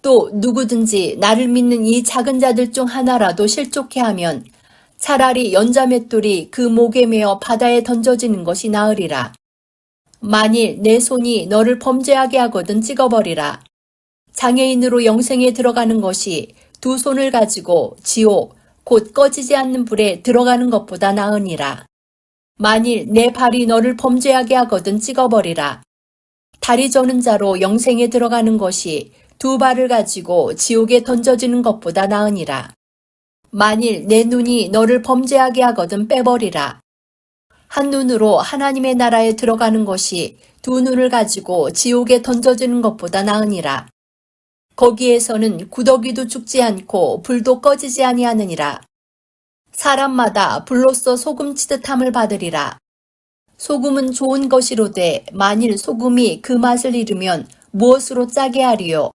또 누구든지 나를 믿는 이 작은 자들 중 하나라도 실족해 하면 차라리 연자맷돌이 그 목에 매어 바다에 던져지는 것이 나으리라. 만일 내 손이 너를 범죄하게 하거든 찍어버리라. 장애인으로 영생에 들어가는 것이 두 손을 가지고 지옥 곧 꺼지지 않는 불에 들어가는 것보다 나으니라. 만일 내 발이 너를 범죄하게 하거든 찍어버리라. 다리 저는 자로 영생에 들어가는 것이 두 발을 가지고 지옥에 던져지는 것보다 나으니라. 만일 내 눈이 너를 범죄하게 하거든 빼버리라. 한 눈으로 하나님의 나라에 들어가는 것이 두 눈을 가지고 지옥에 던져지는 것보다 나으니라. 거기에서는 구더기도 죽지 않고 불도 꺼지지 아니하느니라. 사람마다 불로써 소금 치듯함을 받으리라. 소금은 좋은 것이로되 만일 소금이 그 맛을 잃으면 무엇으로 짜게 하리요.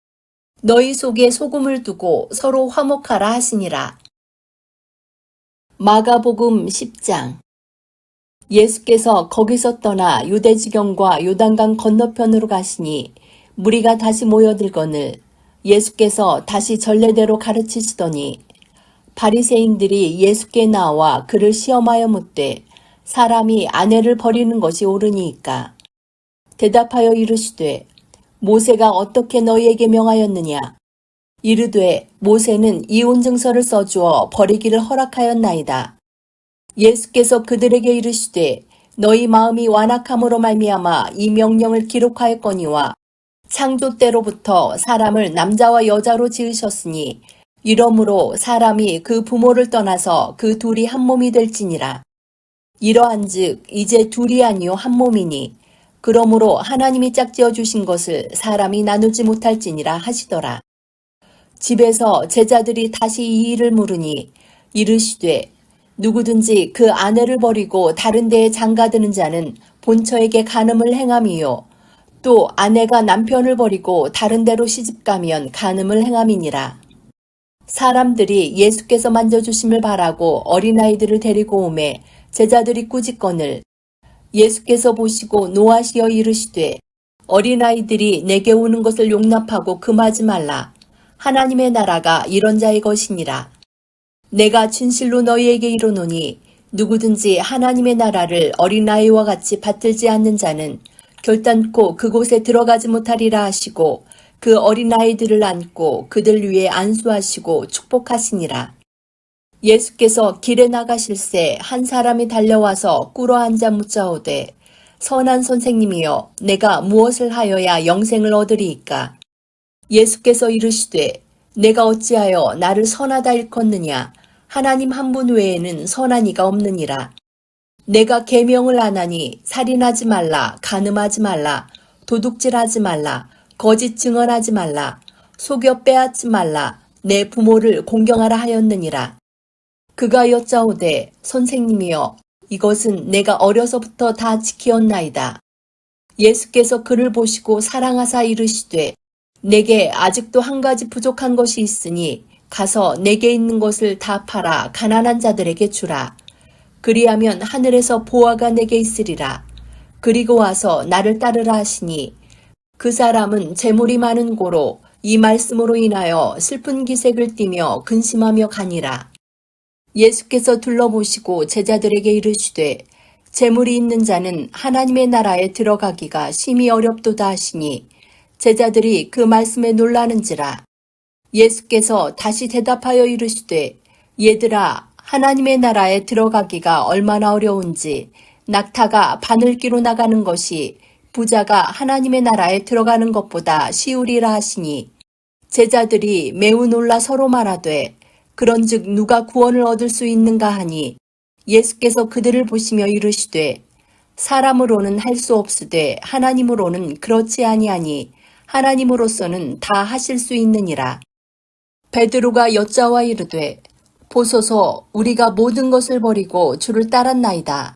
너희 속에 소금을 두고 서로 화목하라 하시니라. 마가복음 10장. 예수께서 거기서 떠나 유대지경과 요단강 건너편으로 가시니 무리가 다시 모여들거늘 예수께서 다시 전례대로 가르치시더니 바리새인들이 예수께 나와 그를 시험하여 묻되 사람이 아내를 버리는 것이 옳으니이까. 대답하여 이르시되 모세가 어떻게 너희에게 명하였느냐. 이르되 모세는 이혼증서를 써주어 버리기를 허락하였나이다. 예수께서 그들에게 이르시되 너희 마음이 완악함으로 말미암아 이 명령을 기록하였거니와 창조 때로부터 사람을 남자와 여자로 지으셨으니 이러므로 사람이 그 부모를 떠나서 그 둘이 한 몸이 될지니라. 이러한즉 이제 둘이 아니요 한 몸이니 그러므로 하나님이 짝지어 주신 것을 사람이 나누지 못할지니라 하시더라. 집에서 제자들이 다시 이 일을 물으니 이르시되 누구든지 그 아내를 버리고 다른 데에 장가드는 자는 본처에게 간음을 행함이요 또 아내가 남편을 버리고 다른 데로 시집가면 간음을 행함이니라. 사람들이 예수께서 만져주심을 바라고 어린아이들을 데리고 오매 제자들이 꾸짖거늘 예수께서 보시고 노하시어 이르시되 어린아이들이 내게 오는 것을 용납하고 금하지 말라. 하나님의 나라가 이런 자의 것이니라. 내가 진실로 너희에게 이르노니 누구든지 하나님의 나라를 어린아이와 같이 받들지 않는 자는 결단코 그곳에 들어가지 못하리라 하시고 그 어린아이들을 안고 그들 위에 안수하시고 축복하시니라. 예수께서 길에 나가실새 한 사람이 달려와서 꿇어 앉아 묻자오되 선한 선생님이여 내가 무엇을 하여야 영생을 얻으리이까. 예수께서 이르시되 내가 어찌하여 나를 선하다 일컫느냐. 하나님 한 분 외에는 선한 이가 없느니라. 내가 계명을 안 하니 살인하지 말라, 간음하지 말라, 도둑질하지 말라, 거짓 증언하지 말라, 속여 빼앗지 말라, 내 부모를 공경하라 하였느니라. 그가 여짜오되 선생님이여 이것은 내가 어려서부터 다 지키었나이다. 예수께서 그를 보시고 사랑하사 이르시되 내게 아직도 한 가지 부족한 것이 있으니 가서 내게 있는 것을 다 팔아 가난한 자들에게 주라. 그리하면 하늘에서 보화가 내게 있으리라. 그리고 와서 나를 따르라 하시니 그 사람은 재물이 많은 고로 이 말씀으로 인하여 슬픈 기색을 띠며 근심하며 가니라. 예수께서 둘러보시고 제자들에게 이르시되 재물이 있는 자는 하나님의 나라에 들어가기가 심히 어렵도다 하시니 제자들이 그 말씀에 놀라는지라. 예수께서 다시 대답하여 이르시되 얘들아 하나님의 나라에 들어가기가 얼마나 어려운지 낙타가 바늘기로 나가는 것이 부자가 하나님의 나라에 들어가는 것보다 쉬우리라 하시니 제자들이 매우 놀라 서로 말하되 그런즉 누가 구원을 얻을 수 있는가 하니 예수께서 그들을 보시며 이르시되 사람으로는 할 수 없으되 하나님으로는 그렇지 아니하니 하나님으로서는 다 하실 수 있느니라. 베드로가 여짜와 이르되 보소서 우리가 모든 것을 버리고 주를 따랐나이다.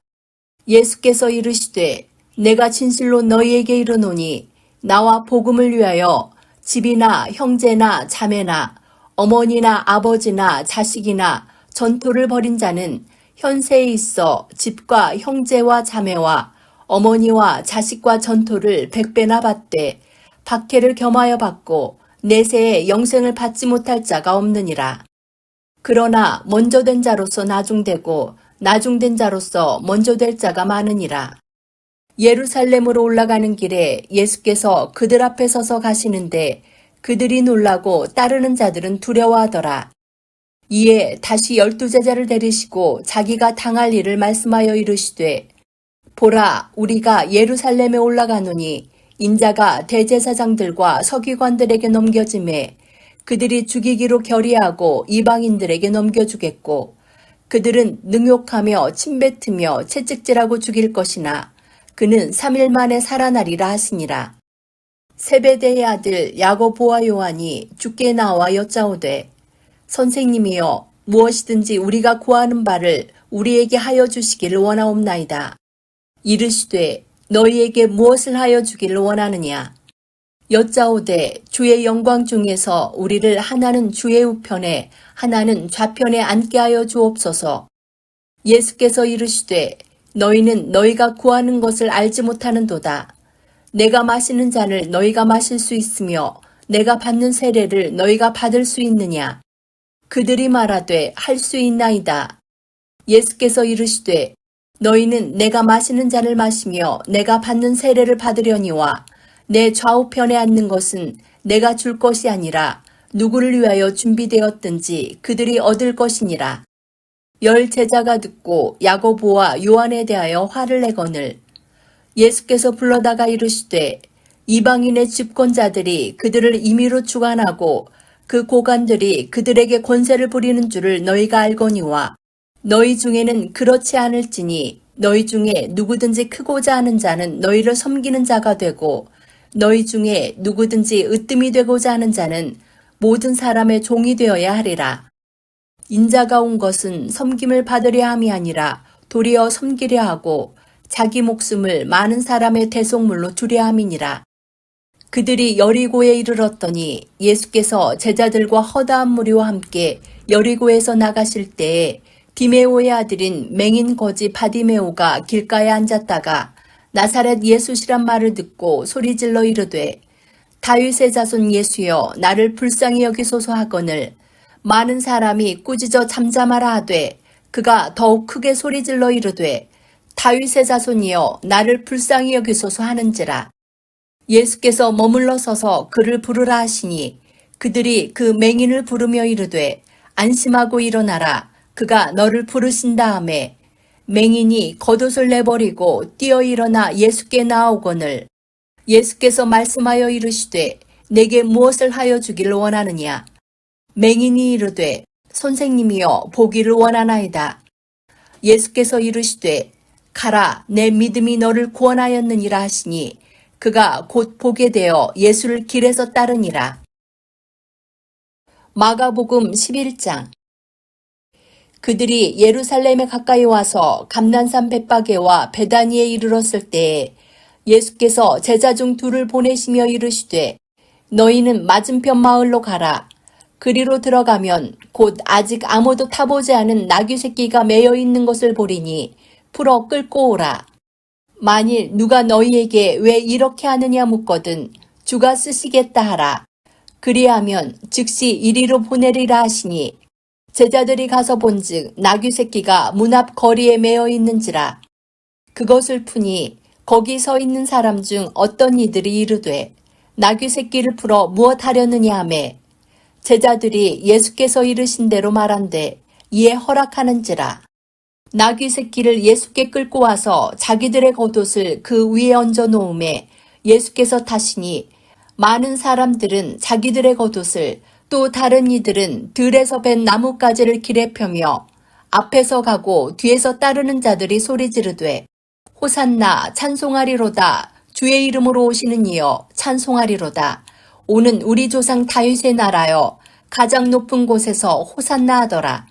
예수께서 이르시되 내가 진실로 너희에게 이르노니 나와 복음을 위하여 집이나 형제나 자매나 어머니나 아버지나 자식이나 전토를 벌인 자는 현세에 있어 집과 형제와 자매와 어머니와 자식과 전토를 100배나 받되 박해를 겸하여 받고 내세에 영생을 받지 못할 자가 없느니라. 그러나 먼저 된 자로서 나중되고 나중된 자로서 먼저 될 자가 많으니라. 예루살렘으로 올라가는 길에 예수께서 그들 앞에 서서 가시는데 그들이 놀라고 따르는 자들은 두려워하더라. 이에 다시 12제자를 데리시고 자기가 당할 일을 말씀하여 이르시되 보라 우리가 예루살렘에 올라가노니 인자가 대제사장들과 서기관들에게 넘겨짐에 그들이 죽이기로 결의하고 이방인들에게 넘겨주겠고 그들은 능욕하며 침뱉으며 채찍질하고 죽일 것이나 그는 3일 만에 살아나리라 하시니라. 세베대의 아들 야고보와 요한이 주께 나와 여짜오되 선생님이여 무엇이든지 우리가 구하는 바를 우리에게 하여 주시기를 원하옵나이다. 이르시되 너희에게 무엇을 하여 주기를 원하느냐. 여짜오되 주의 영광 중에서 우리를 하나는 주의 우편에 하나는 좌편에 앉게 하여 주옵소서. 예수께서 이르시되 너희는 너희가 구하는 것을 알지 못하는도다. 내가 마시는 잔을 너희가 마실 수 있으며 내가 받는 세례를 너희가 받을 수 있느냐. 그들이 말하되 할 수 있나이다. 예수께서 이르시되 너희는 내가 마시는 잔을 마시며 내가 받는 세례를 받으려니와 내 좌우편에 앉는 것은 내가 줄 것이 아니라 누구를 위하여 준비되었든지 그들이 얻을 것이니라. 10 제자가 듣고 야고보와 요한에 대하여 화를 내거늘 예수께서 불러다가 이르시되 이방인의 집권자들이 그들을 임의로 주관하고 그 고관들이 그들에게 권세를 부리는 줄을 너희가 알거니와 너희 중에는 그렇지 않을지니 너희 중에 누구든지 크고자 하는 자는 너희를 섬기는 자가 되고 너희 중에 누구든지 으뜸이 되고자 하는 자는 모든 사람의 종이 되어야 하리라. 인자가 온 것은 섬김을 받으려 함이 아니라 도리어 섬기려 하고 자기 목숨을 많은 사람의 대속물로 주려 함이니라. 그들이 여리고에 이르렀더니 예수께서 제자들과 허다한 무리와 함께 여리고에서 나가실 때에 디메오의 아들인 맹인 거지 바디메오가 길가에 앉았다가 나사렛 예수시란 말을 듣고 소리질러 이르되 다윗의 자손 예수여 나를 불쌍히 여기소서 하거늘 많은 사람이 꾸짖어 잠잠하라 하되 그가 더욱 크게 소리질러 이르되 다윗의 자손이여 나를 불쌍히 여기소서 하는지라. 예수께서 머물러 서서 그를 부르라 하시니 그들이 그 맹인을 부르며 이르되 안심하고 일어나라 그가 너를 부르신다 하매 맹인이 겉옷을 내버리고 뛰어 일어나 예수께 나아오거늘 예수께서 말씀하여 이르시되 내게 무엇을 하여 주기를 원하느냐. 맹인이 이르되 선생님이여 보기를 원하나이다. 예수께서 이르시되 가라 내 믿음이 너를 구원하였느니라 하시니 그가 곧 보게 되어 예수를 길에서 따르니라. 마가복음 11장. 그들이 예루살렘에 가까이 와서 감난산 벳바게와 베다니에 이르렀을 때에 예수께서 제자 중 둘을 보내시며 이르시되 너희는 맞은편 마을로 가라. 그리로 들어가면 곧 아직 아무도 타보지 않은 나귀 새끼가 매여 있는 것을 보리니 풀어 끌고 오라. 만일 누가 너희에게 왜 이렇게 하느냐 묻거든 주가 쓰시겠다 하라. 그리하면 즉시 이리로 보내리라 하시니 제자들이 가서 본즉 나귀 새끼가 문 앞 거리에 매여 있는지라. 그것을 푸니 거기 서 있는 사람 중 어떤 이들이 이르되 나귀 새끼를 풀어 무엇 하려느냐 하매 제자들이 예수께서 이르신 대로 말한대 이에 허락하는지라. 나귀 새끼를 예수께 끌고 와서 자기들의 겉옷을 그 위에 얹어 놓음에 예수께서 타시니 많은 사람들은 자기들의 겉옷을 또 다른 이들은 들에서 벤 나뭇가지를 길에 펴며 앞에서 가고 뒤에서 따르는 자들이 소리 지르되 호산나 찬송하리로다 주의 이름으로 오시는 이여 찬송하리로다 오는 우리 조상 다윗의 나라여 가장 높은 곳에서 호산나 하더라.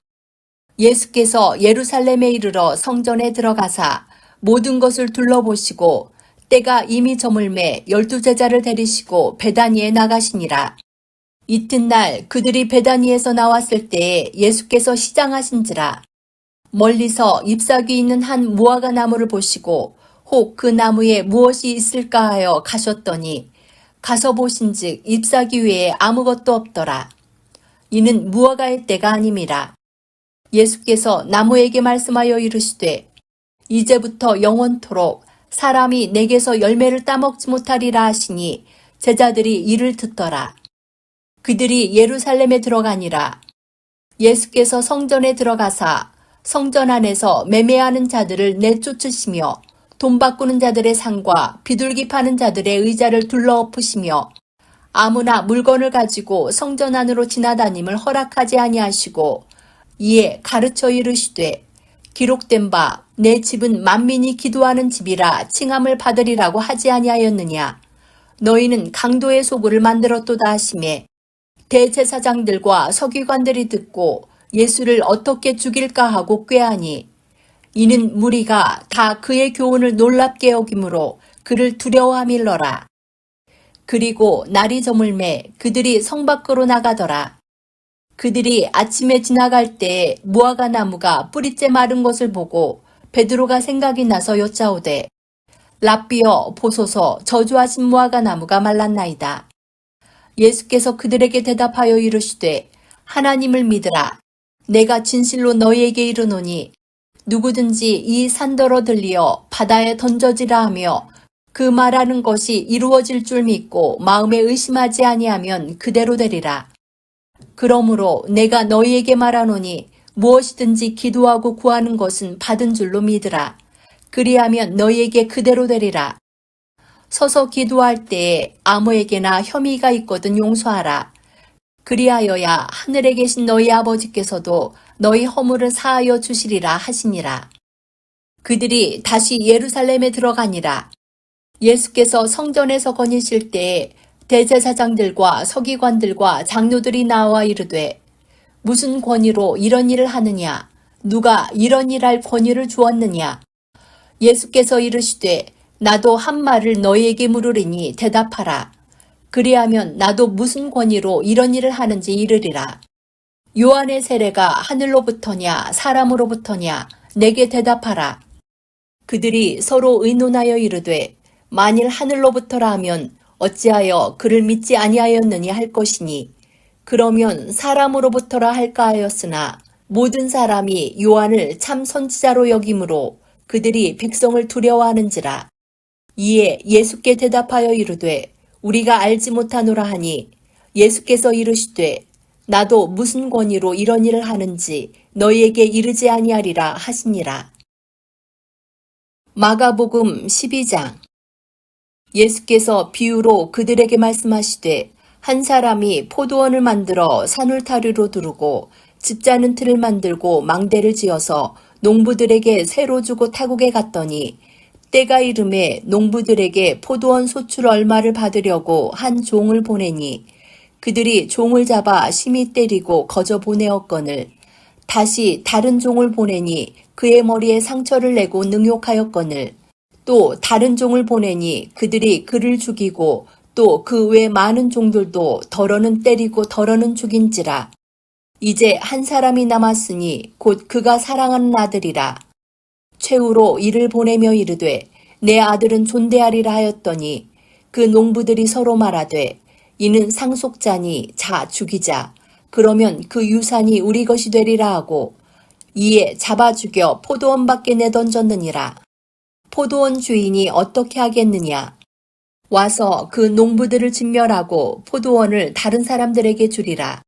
예수께서 예루살렘에 이르러 성전에 들어가사 모든 것을 둘러보시고 때가 이미 저물매 12제자를 데리시고 베다니에 나가시니라. 이튿날 그들이 베다니에서 나왔을 때에 예수께서 시장하신지라. 멀리서 잎사귀 있는 한 무화과 나무를 보시고 혹 그 나무에 무엇이 있을까 하여 가셨더니 가서 보신즉 잎사귀 외에 아무것도 없더라. 이는 무화과의 때가 아님이라. 예수께서 나무에게 말씀하여 이르시되 이제부터 영원토록 사람이 내게서 열매를 따먹지 못하리라 하시니 제자들이 이를 듣더라. 그들이 예루살렘에 들어가니라. 예수께서 성전에 들어가사 성전 안에서 매매하는 자들을 내쫓으시며 돈 바꾸는 자들의 상과 비둘기 파는 자들의 의자를 둘러엎으시며 아무나 물건을 가지고 성전 안으로 지나다님을 허락하지 아니하시고 이에 가르쳐 이르시되 기록된 바 내 집은 만민이 기도하는 집이라 칭함을 받으리라고 하지 아니하였느냐. 너희는 강도의 소굴을 만들었도다 하시매 대제사장들과 서기관들이 듣고 예수를 어떻게 죽일까 하고 꾀하니 이는 무리가 다 그의 교훈을 놀랍게 여기므로 그를 두려워함일러라. 그리고 날이 저물매 그들이 성 밖으로 나가더라. 그들이 아침에 지나갈 때에 무화과 나무가 뿌리째 마른 것을 보고 베드로가 생각이 나서 여짜오되 랍비여 보소서 저주하신 무화과 나무가 말랐나이다. 예수께서 그들에게 대답하여 이르시되 하나님을 믿으라. 내가 진실로 너희에게 이르노니 누구든지 이 산더러 들리어 바다에 던져지라 하며 그 말하는 것이 이루어질 줄 믿고 마음에 의심하지 아니하면 그대로 되리라. 그러므로 내가 너희에게 말하노니 무엇이든지 기도하고 구하는 것은 받은 줄로 믿으라. 그리하면 너희에게 그대로 되리라. 서서 기도할 때에 아무에게나 혐의가 있거든 용서하라. 그리하여야 하늘에 계신 너희 아버지께서도 너희 허물을 사하여 주시리라 하시니라. 그들이 다시 예루살렘에 들어가니라. 예수께서 성전에서 거니실 때에 대제사장들과 서기관들과 장로들이 나와 이르되 무슨 권위로 이런 일을 하느냐? 누가 이런 일할 권위를 주었느냐? 예수께서 이르시되 나도 한 말을 너희에게 물으리니 대답하라. 그리하면 나도 무슨 권위로 이런 일을 하는지 이르리라. 요한의 세례가 하늘로부터냐 사람으로부터냐 내게 대답하라. 그들이 서로 의논하여 이르되 만일 하늘로부터라 하면 어찌하여 그를 믿지 아니하였느냐 할 것이니 그러면 사람으로부터라 할까 하였으나 모든 사람이 요한을 참 선지자로 여기므로 그들이 백성을 두려워하는지라. 이에 예수께 대답하여 이르되 우리가 알지 못하노라 하니 예수께서 이르시되 나도 무슨 권위로 이런 일을 하는지 너희에게 이르지 아니하리라 하시니라. 마가복음 12장. 예수께서 비유로 그들에게 말씀하시되 한 사람이 포도원을 만들어 산울타리로 두르고 집 짜는 틀을 만들고 망대를 지어서 농부들에게 새로 주고 타국에 갔더니 때가 이름에 농부들에게 포도원 소출 얼마를 받으려고 한 종을 보내니 그들이 종을 잡아 심히 때리고 거저 보내었거늘 다시 다른 종을 보내니 그의 머리에 상처를 내고 능욕하였거늘 또 다른 종을 보내니 그들이 그를 죽이고 또 그 외 많은 종들도 덜어는 때리고 덜어는 죽인지라. 이제 한 사람이 남았으니 곧 그가 사랑하는 아들이라. 최후로 이를 보내며 이르되 내 아들은 존대하리라 하였더니 그 농부들이 서로 말하되 이는 상속자니 자 죽이자. 그러면 그 유산이 우리 것이 되리라 하고 이에 잡아 죽여 포도원 밖에 내던졌느니라. 포도원 주인이 어떻게 하겠느냐. 와서 그 농부들을 진멸하고 포도원을 다른 사람들에게 주리라.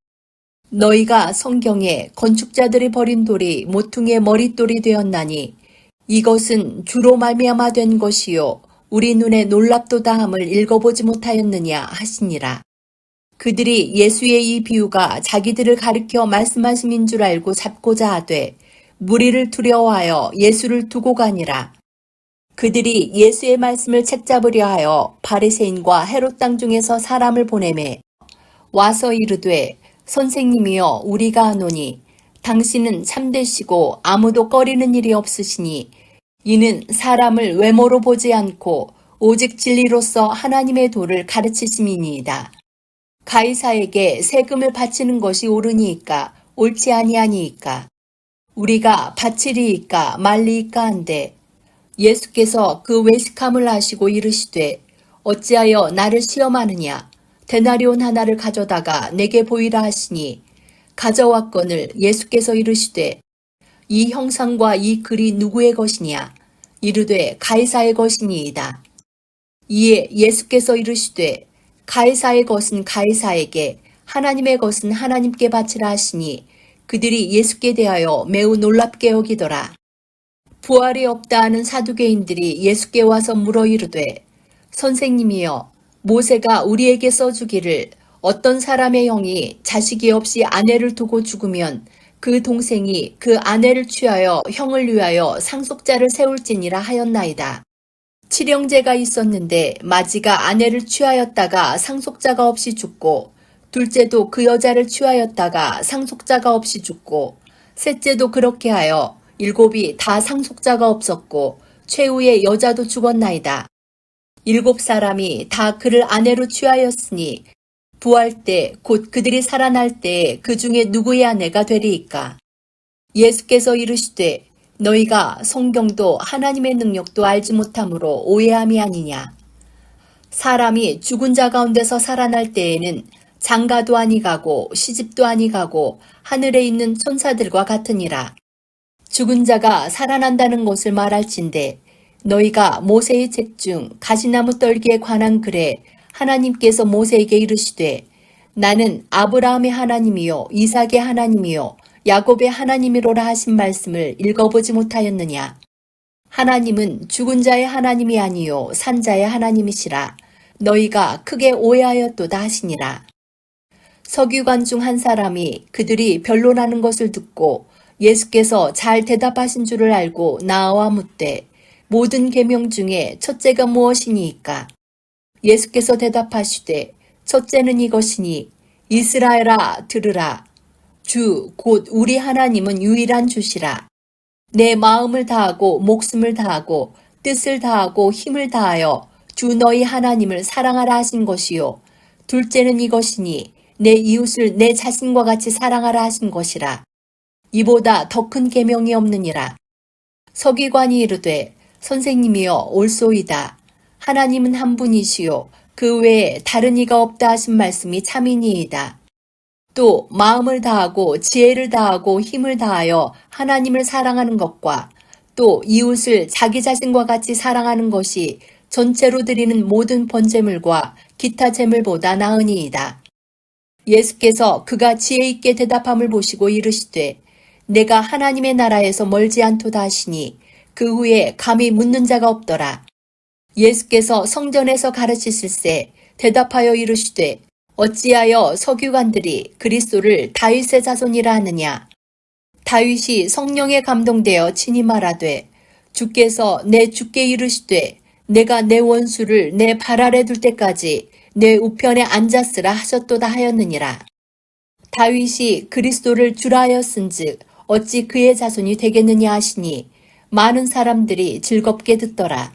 너희가 성경에 건축자들이 버린 돌이 모퉁이의 머릿돌이 되었나니 이것은 주로 말미암아 된 것이요 우리 눈에 놀랍도다 함을 읽어보지 못하였느냐 하시니라. 그들이 예수의 이 비유가 자기들을 가리켜 말씀하심인 줄 알고 잡고자 하되 무리를 두려워하여 예수를 두고 가니라. 그들이 예수의 말씀을 책잡으려 하여 바리새인과 헤롯 땅 중에서 사람을 보내매 와서 이르되 선생님이여 우리가 아노니 당신은 참되시고 아무도 꺼리는 일이 없으시니 이는 사람을 외모로 보지 않고 오직 진리로서 하나님의 도를 가르치심이니이다. 가이사에게 세금을 바치는 것이 옳으니이까 옳지 아니하니이까 우리가 바치리이까 말리이까 한데 예수께서 그 외식함을 하시고 이르시되 어찌하여 나를 시험하느냐 데나리온 하나를 가져다가 내게 보이라 하시니 가져왔거늘 예수께서 이르시되 이 형상과 이 글이 누구의 것이냐 이르되 가이사의 것이니이다. 이에 예수께서 이르시되 가이사의 것은 가이사에게 하나님의 것은 하나님께 바치라 하시니 그들이 예수께 대하여 매우 놀랍게 여기더라. 부활이 없다 하는 사두개인들이 예수께 와서 물어 이르되 선생님이여 모세가 우리에게 써주기를 어떤 사람의 형이 자식이 없이 아내를 두고 죽으면 그 동생이 그 아내를 취하여 형을 위하여 상속자를 세울지니라 하였나이다. 칠형제가 있었는데 마지가 아내를 취하였다가 상속자가 없이 죽고 둘째도 그 여자를 취하였다가 상속자가 없이 죽고 셋째도 그렇게 하여 일곱이 다 상속자가 없었고 최후의 여자도 죽었나이다. 일곱 사람이 다 그를 아내로 취하였으니 부활 때 곧 그들이 살아날 때 그 중에 누구의 아내가 되리이까. 예수께서 이르시되 너희가 성경도 하나님의 능력도 알지 못함으로 오해함이 아니냐. 사람이 죽은 자 가운데서 살아날 때에는 장가도 아니가고 시집도 아니가고 하늘에 있는 천사들과 같으니라. 죽은 자가 살아난다는 것을 말할진대 너희가 모세의 책 중 가시나무 떨기에 관한 글에 하나님께서 모세에게 이르시되 나는 아브라함의 하나님이요 이삭의 하나님이요 야곱의 하나님이로라 하신 말씀을 읽어보지 못하였느냐. 하나님은 죽은 자의 하나님이 아니요 산 자의 하나님이시라. 너희가 크게 오해하였도다 하시니라. 서기관 중 한 사람이 그들이 변론하는 것을 듣고 예수께서 잘 대답하신 줄을 알고 나와 묻되 모든 계명 중에 첫째가 무엇이니이까? 예수께서 대답하시되 첫째는 이것이니 이스라엘아 들으라. 주 곧 우리 하나님은 유일한 주시라. 내 마음을 다하고 목숨을 다하고 뜻을 다하고 힘을 다하여 주 너희 하나님을 사랑하라 하신 것이요. 둘째는 이것이니 내 이웃을 내 자신과 같이 사랑하라 하신 것이라. 이보다 더 큰 계명이 없느니라. 서기관이 이르되 선생님이여 옳소이다. 하나님은 한 분이시요 그 외에 다른 이가 없다 하신 말씀이 참이니이다. 또 마음을 다하고 지혜를 다하고 힘을 다하여 하나님을 사랑하는 것과 또 이웃을 자기 자신과 같이 사랑하는 것이 전체로 드리는 모든 번제물과 기타 제물보다 나으니이다. 예수께서 그가 지혜 있게 대답함을 보시고 이르시되 내가 하나님의 나라에서 멀지 않도다 하시니 그 후에 감히 묻는 자가 없더라. 예수께서 성전에서 가르치실세 대답하여 이르시되 어찌하여 서기관들이 그리스도를 다윗의 자손이라 하느냐. 다윗이 성령에 감동되어 친히 말하되 주께서 내 주께 이르시되 내가 내 원수를 내 발 아래 둘 때까지 내 우편에 앉았으라 하셨도다 하였느니라. 다윗이 그리스도를 주라 하였은즉 어찌 그의 자손이 되겠느냐 하시니 많은 사람들이 즐겁게 듣더라.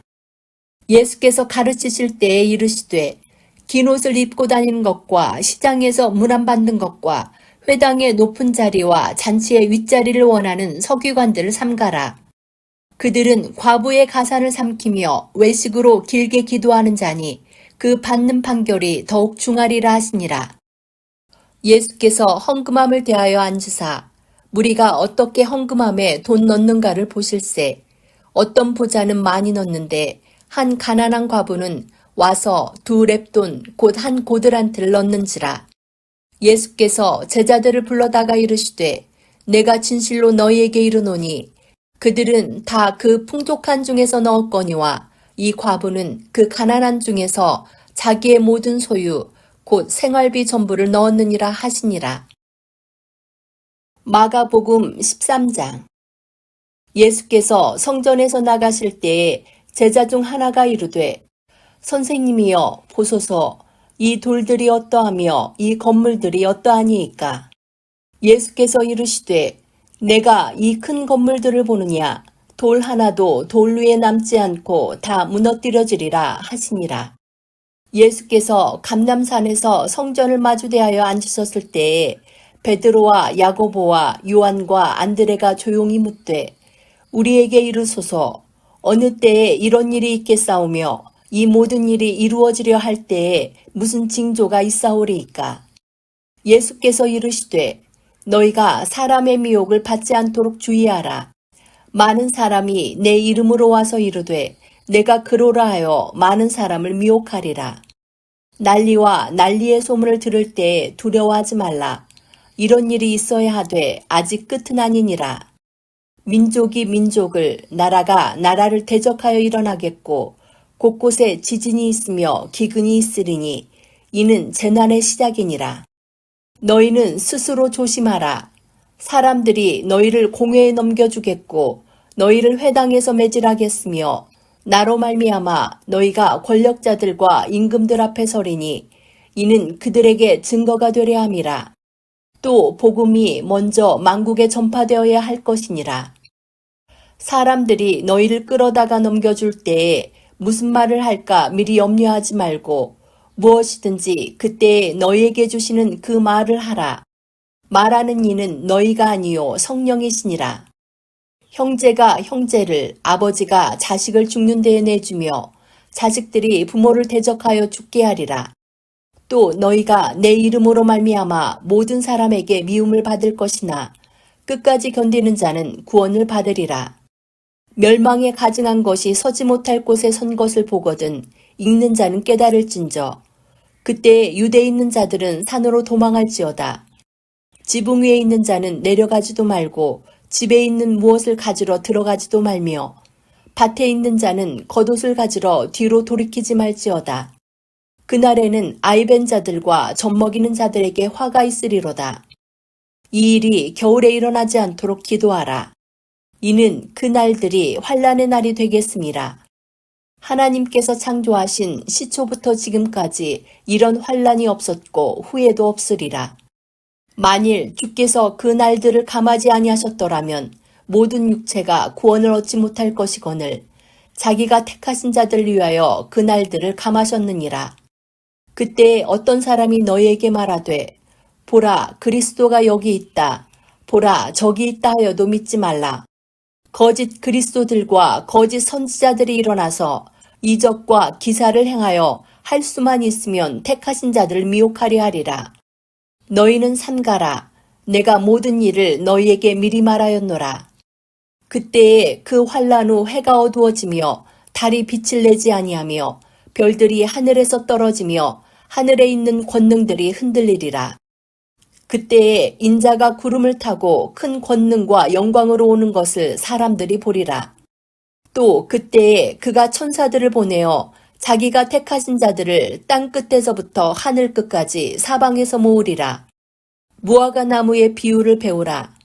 예수께서 가르치실 때에 이르시되 긴 옷을 입고 다니는 것과 시장에서 문안받는 것과 회당의 높은 자리와 잔치의 윗자리를 원하는 서기관들을 삼가라. 그들은 과부의 가산을 삼키며 외식으로 길게 기도하는 자니 그 받는 판결이 더욱 중하리라 하시니라. 예수께서 헌금함을 대하여 앉으사 무리가 어떻게 헌금함에 돈 넣는가를 보실세. 어떤 부자는 많이 넣는데 한 가난한 과부는 와서 2렙돈 곧 한 고드란트를 넣는지라. 예수께서 제자들을 불러다가 이르시되 내가 진실로 너희에게 이르노니 그들은 다 그 풍족한 중에서 넣었거니와 이 과부는 그 가난한 중에서 자기의 모든 소유 곧 생활비 전부를 넣었느니라 하시니라. 마가복음 13장. 예수께서 성전에서 나가실 때에 제자 중 하나가 이르되 선생님이여 보소서 이 돌들이 어떠하며 이 건물들이 어떠하니이까. 예수께서 이르시되 내가 이 큰 건물들을 보느냐 돌 하나도 돌 위에 남지 않고 다 무너뜨려지리라 하시니라. 예수께서 감람산에서 성전을 마주대하여 앉으셨을 때에 베드로와 야고보와 요한과 안드레가 조용히 묻되 우리에게 이르소서 어느 때에 이런 일이 있겠사오며 이 모든 일이 이루어지려 할 때에 무슨 징조가 있사오리이까. 예수께서 이르시되 너희가 사람의 미혹을 받지 않도록 주의하라. 많은 사람이 내 이름으로 와서 이르되 내가 그로라 하여 많은 사람을 미혹하리라. 난리와 난리의 소문을 들을 때에 두려워하지 말라. 이런 일이 있어야 하되 아직 끝은 아니니라. 민족이 민족을 나라가 나라를 대적하여 일어나겠고 곳곳에 지진이 있으며 기근이 있으리니 이는 재난의 시작이니라. 너희는 스스로 조심하라. 사람들이 너희를 공회에 넘겨주겠고 너희를 회당에서 매질하겠으며 나로 말미암아 너희가 권력자들과 임금들 앞에 서리니 이는 그들에게 증거가 되려 함이라. 또 복음이 먼저 만국에 전파되어야 할 것이니라. 사람들이 너희를 끌어다가 넘겨줄 때에 무슨 말을 할까 미리 염려하지 말고 무엇이든지 그때에 너희에게 주시는 그 말을 하라. 말하는 이는 너희가 아니요 성령이시니라. 형제가 형제를, 아버지가 자식을 죽는 데에 내주며 자식들이 부모를 대적하여 죽게 하리라. 또 너희가 내 이름으로 말미암아 모든 사람에게 미움을 받을 것이나 끝까지 견디는 자는 구원을 받으리라. 멸망에 가증한 것이 서지 못할 곳에 선 것을 보거든 읽는 자는 깨달을진저. 그때 유대에 있는 자들은 산으로 도망할지어다. 지붕 위에 있는 자는 내려가지도 말고 집에 있는 무엇을 가지러 들어가지도 말며 밭에 있는 자는 겉옷을 가지러 뒤로 돌이키지 말지어다. 그날에는 아이벤 자들과 젖먹이는 자들에게 화가 있으리로다. 이 일이 겨울에 일어나지 않도록 기도하라. 이는 그 날들이 환난의 날이 되겠음이라. 하나님께서 창조하신 시초부터 지금까지 이런 환난이 없었고 후에도 없으리라. 만일 주께서 그 날들을 감하지 아니하셨더라면 모든 육체가 구원을 얻지 못할 것이거늘 자기가 택하신 자들을 위하여 그 날들을 감하셨느니라. 그때 어떤 사람이 너희에게 말하되 보라 그리스도가 여기 있다. 보라 저기 있다 하여도 믿지 말라. 거짓 그리스도들과 거짓 선지자들이 일어나서 이적과 기사를 행하여 할 수만 있으면 택하신 자들을 미혹하려 하리라. 너희는 삼가라. 내가 모든 일을 너희에게 미리 말하였노라. 그때에 그 환난 후 해가 어두워지며 달이 빛을 내지 아니하며 별들이 하늘에서 떨어지며 하늘에 있는 권능들이 흔들리리라. 그때에 인자가 구름을 타고 큰 권능과 영광으로 오는 것을 사람들이 보리라. 또 그때에 그가 천사들을 보내어 자기가 택하신 자들을 땅 끝에서부터 하늘 끝까지 사방에서 모으리라. 무화과 나무의 비유를 배우라.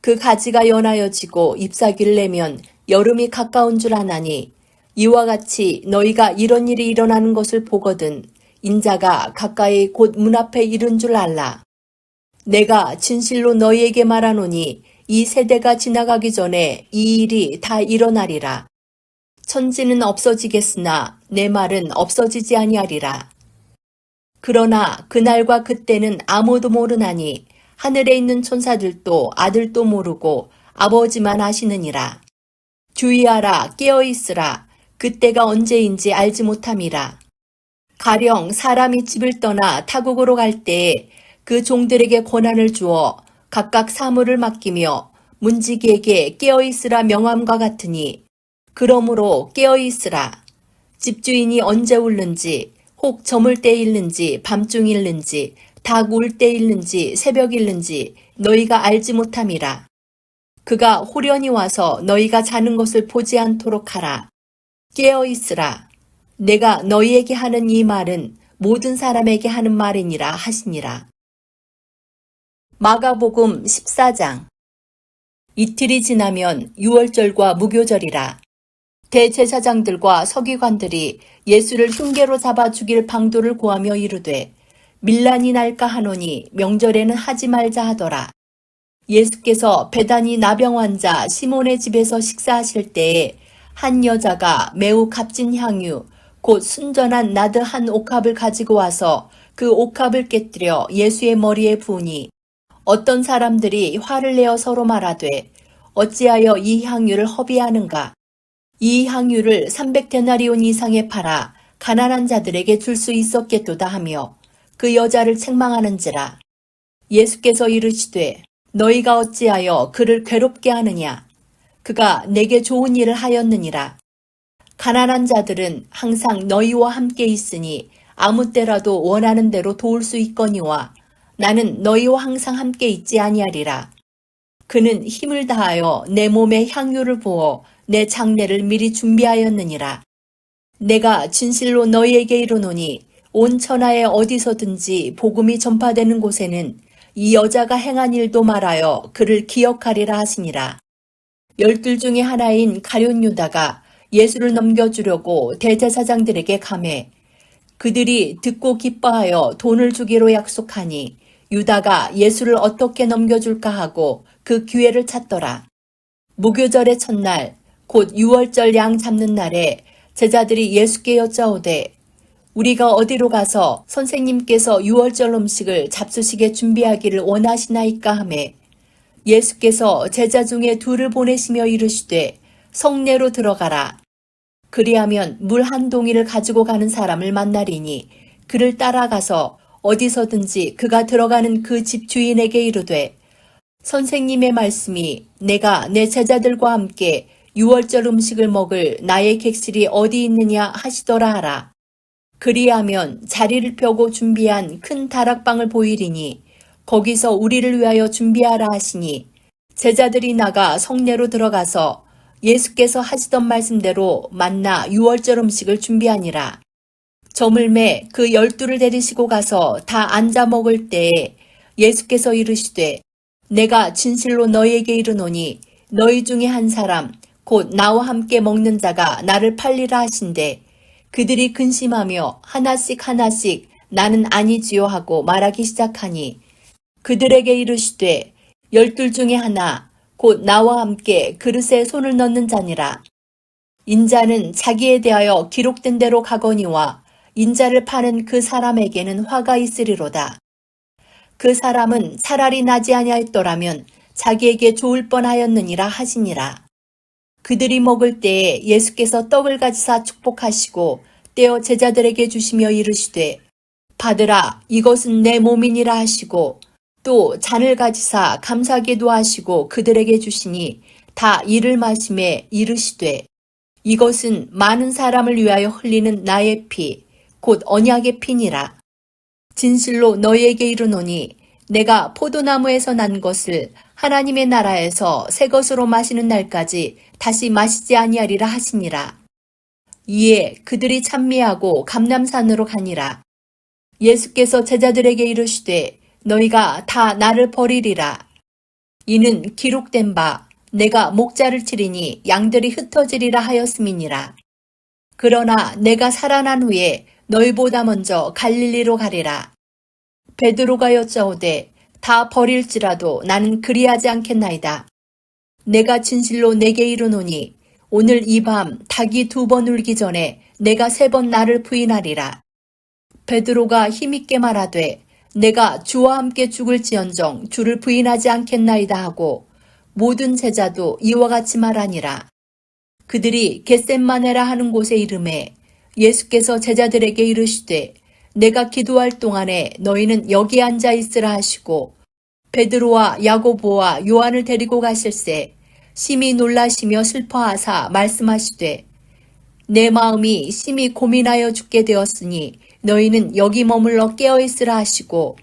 그 가지가 연하여지고 잎사귀를 내면 여름이 가까운 줄 아나니 이와 같이 너희가 이런 일이 일어나는 것을 보거든 인자가 가까이 곧 문 앞에 이른 줄 알라. 내가 진실로 너희에게 말하노니 이 세대가 지나가기 전에 이 일이 다 일어나리라. 천지는 없어지겠으나 내 말은 없어지지 아니하리라. 그러나 그날과 그때는 아무도 모르나니 하늘에 있는 천사들도 아들도 모르고 아버지만 아시느니라. 주의하라 깨어있으라. 그때가 언제인지 알지 못함이라. 가령 사람이 집을 떠나 타국으로 갈 때에 그 종들에게 권한을 주어 각각 사물을 맡기며 문지기에게 깨어있으라 명함과 같으니 그러므로 깨어있으라. 집주인이 언제 울는지 혹 저물 때 일는지 밤중 일는지 닭 울 때 일는지 새벽 일는지 너희가 알지 못함이라. 그가 호련히 와서 너희가 자는 것을 보지 않도록 하라. 깨어있으라. 내가 너희에게 하는 이 말은 모든 사람에게 하는 말이니라 하시니라. 마가복음 14장. 이틀이 지나면 유월절과 무교절이라. 대제사장들과 서기관들이 예수를 흉계로 잡아 죽일 방도를 구하며 이르되 밀란이 날까 하노니 명절에는 하지 말자 하더라. 예수께서 베다니 나병 환자 시몬의 집에서 식사하실 때에 한 여자가 매우 값진 향유, 곧 순전한 나드 한 옥합을 가지고 와서 그 옥합을 깨뜨려 예수의 머리에 부으니 어떤 사람들이 화를 내어 서로 말하되 어찌하여 이 향유를 허비하는가? 이 향유를 300데나리온 이상에 팔아 가난한 자들에게 줄 수 있었겠도다 하며 그 여자를 책망하는지라. 예수께서 이르시되 너희가 어찌하여 그를 괴롭게 하느냐? 그가 내게 좋은 일을 하였느니라. 가난한 자들은 항상 너희와 함께 있으니 아무 때라도 원하는 대로 도울 수 있거니와 나는 너희와 항상 함께 있지 아니하리라. 그는 힘을 다하여 내 몸에 향유를 부어 내 장례를 미리 준비하였느니라. 내가 진실로 너희에게 이르노니 온 천하에 어디서든지 복음이 전파되는 곳에는 이 여자가 행한 일도 말하여 그를 기억하리라 하시니라. 12 중에 하나인 가룟 유다가 예수를 넘겨주려고 대제사장들에게 가매 그들이 듣고 기뻐하여 돈을 주기로 약속하니 유다가 예수를 어떻게 넘겨줄까 하고 그 기회를 찾더라. 무교절의 첫날 곧 유월절 양 잡는 날에 제자들이 예수께 여짜오되 우리가 어디로 가서 선생님께서 유월절 음식을 잡수시게 준비하기를 원하시나이까 하매 예수께서 제자 중에 둘을 보내시며 이르시되 성내로 들어가라. 그리하면 물 한 동이를 가지고 가는 사람을 만나리니 그를 따라가서 어디서든지 그가 들어가는 그 집 주인에게 이르되 선생님의 말씀이 내가 내 제자들과 함께 유월절 음식을 먹을 나의 객실이 어디 있느냐 하시더라 하라. 그리하면 자리를 펴고 준비한 큰 다락방을 보이리니 거기서 우리를 위하여 준비하라 하시니 제자들이 나가 성내로 들어가서 예수께서 하시던 말씀대로 만나 유월절 음식을 준비하니라. 저물매 그 12를 데리시고 가서 다 앉아 먹을 때에 예수께서 이르시되 내가 진실로 너희에게 이르노니 너희 중에 한 사람 곧 나와 함께 먹는 자가 나를 팔리라 하신대 그들이 근심하며 하나씩 하나씩 나는 아니지요 하고 말하기 시작하니 그들에게 이르시되 12 중에 하나 곧 나와 함께 그릇에 손을 넣는 자니라. 인자는 자기에 대하여 기록된 대로 가거니와 인자를 파는 그 사람에게는 화가 있으리로다. 그 사람은 차라리 나지 아니하였더라면 자기에게 좋을 뻔하였느니라 하시니라. 그들이 먹을 때에 예수께서 떡을 가지사 축복하시고 떼어 제자들에게 주시며 이르시되 받으라 이것은 내 몸이니라 하시고 또 잔을 가지사 감사기도 하시고 그들에게 주시니 다 이를 마시매 이르시되 이것은 많은 사람을 위하여 흘리는 나의 피 곧 언약의 피니라. 진실로 너희에게 이르노니 내가 포도나무에서 난 것을 하나님의 나라에서 새 것으로 마시는 날까지 다시 마시지 아니하리라 하시니라. 이에 그들이 찬미하고 감람산으로 가니라. 예수께서 제자들에게 이르시되 너희가 다 나를 버리리라. 이는 기록된 바 내가 목자를 치리니 양들이 흩어지리라 하였음이니라. 그러나 내가 살아난 후에 너희보다 먼저 갈릴리로 가리라. 베드로가 여짜오되 다 버릴지라도 나는 그리하지 않겠나이다. 내가 진실로 내게 이르노니 오늘 이 밤 닭이 2번 울기 전에 내가 3번 나를 부인하리라. 베드로가 힘있게 말하되 내가 주와 함께 죽을지언정 주를 부인하지 않겠나이다 하고 모든 제자도 이와 같이 말하니라. 그들이 겟셋마네라 하는 곳에 이르매 예수께서 제자들에게 이르시되 내가 기도할 동안에 너희는 여기 앉아 있으라 하시고 베드로와 야고보와 요한을 데리고 가실새 심히 놀라시며 슬퍼하사 말씀하시되 내 마음이 심히 고민하여 죽게 되었으니 너희는 여기 머물러 깨어있으라 하시고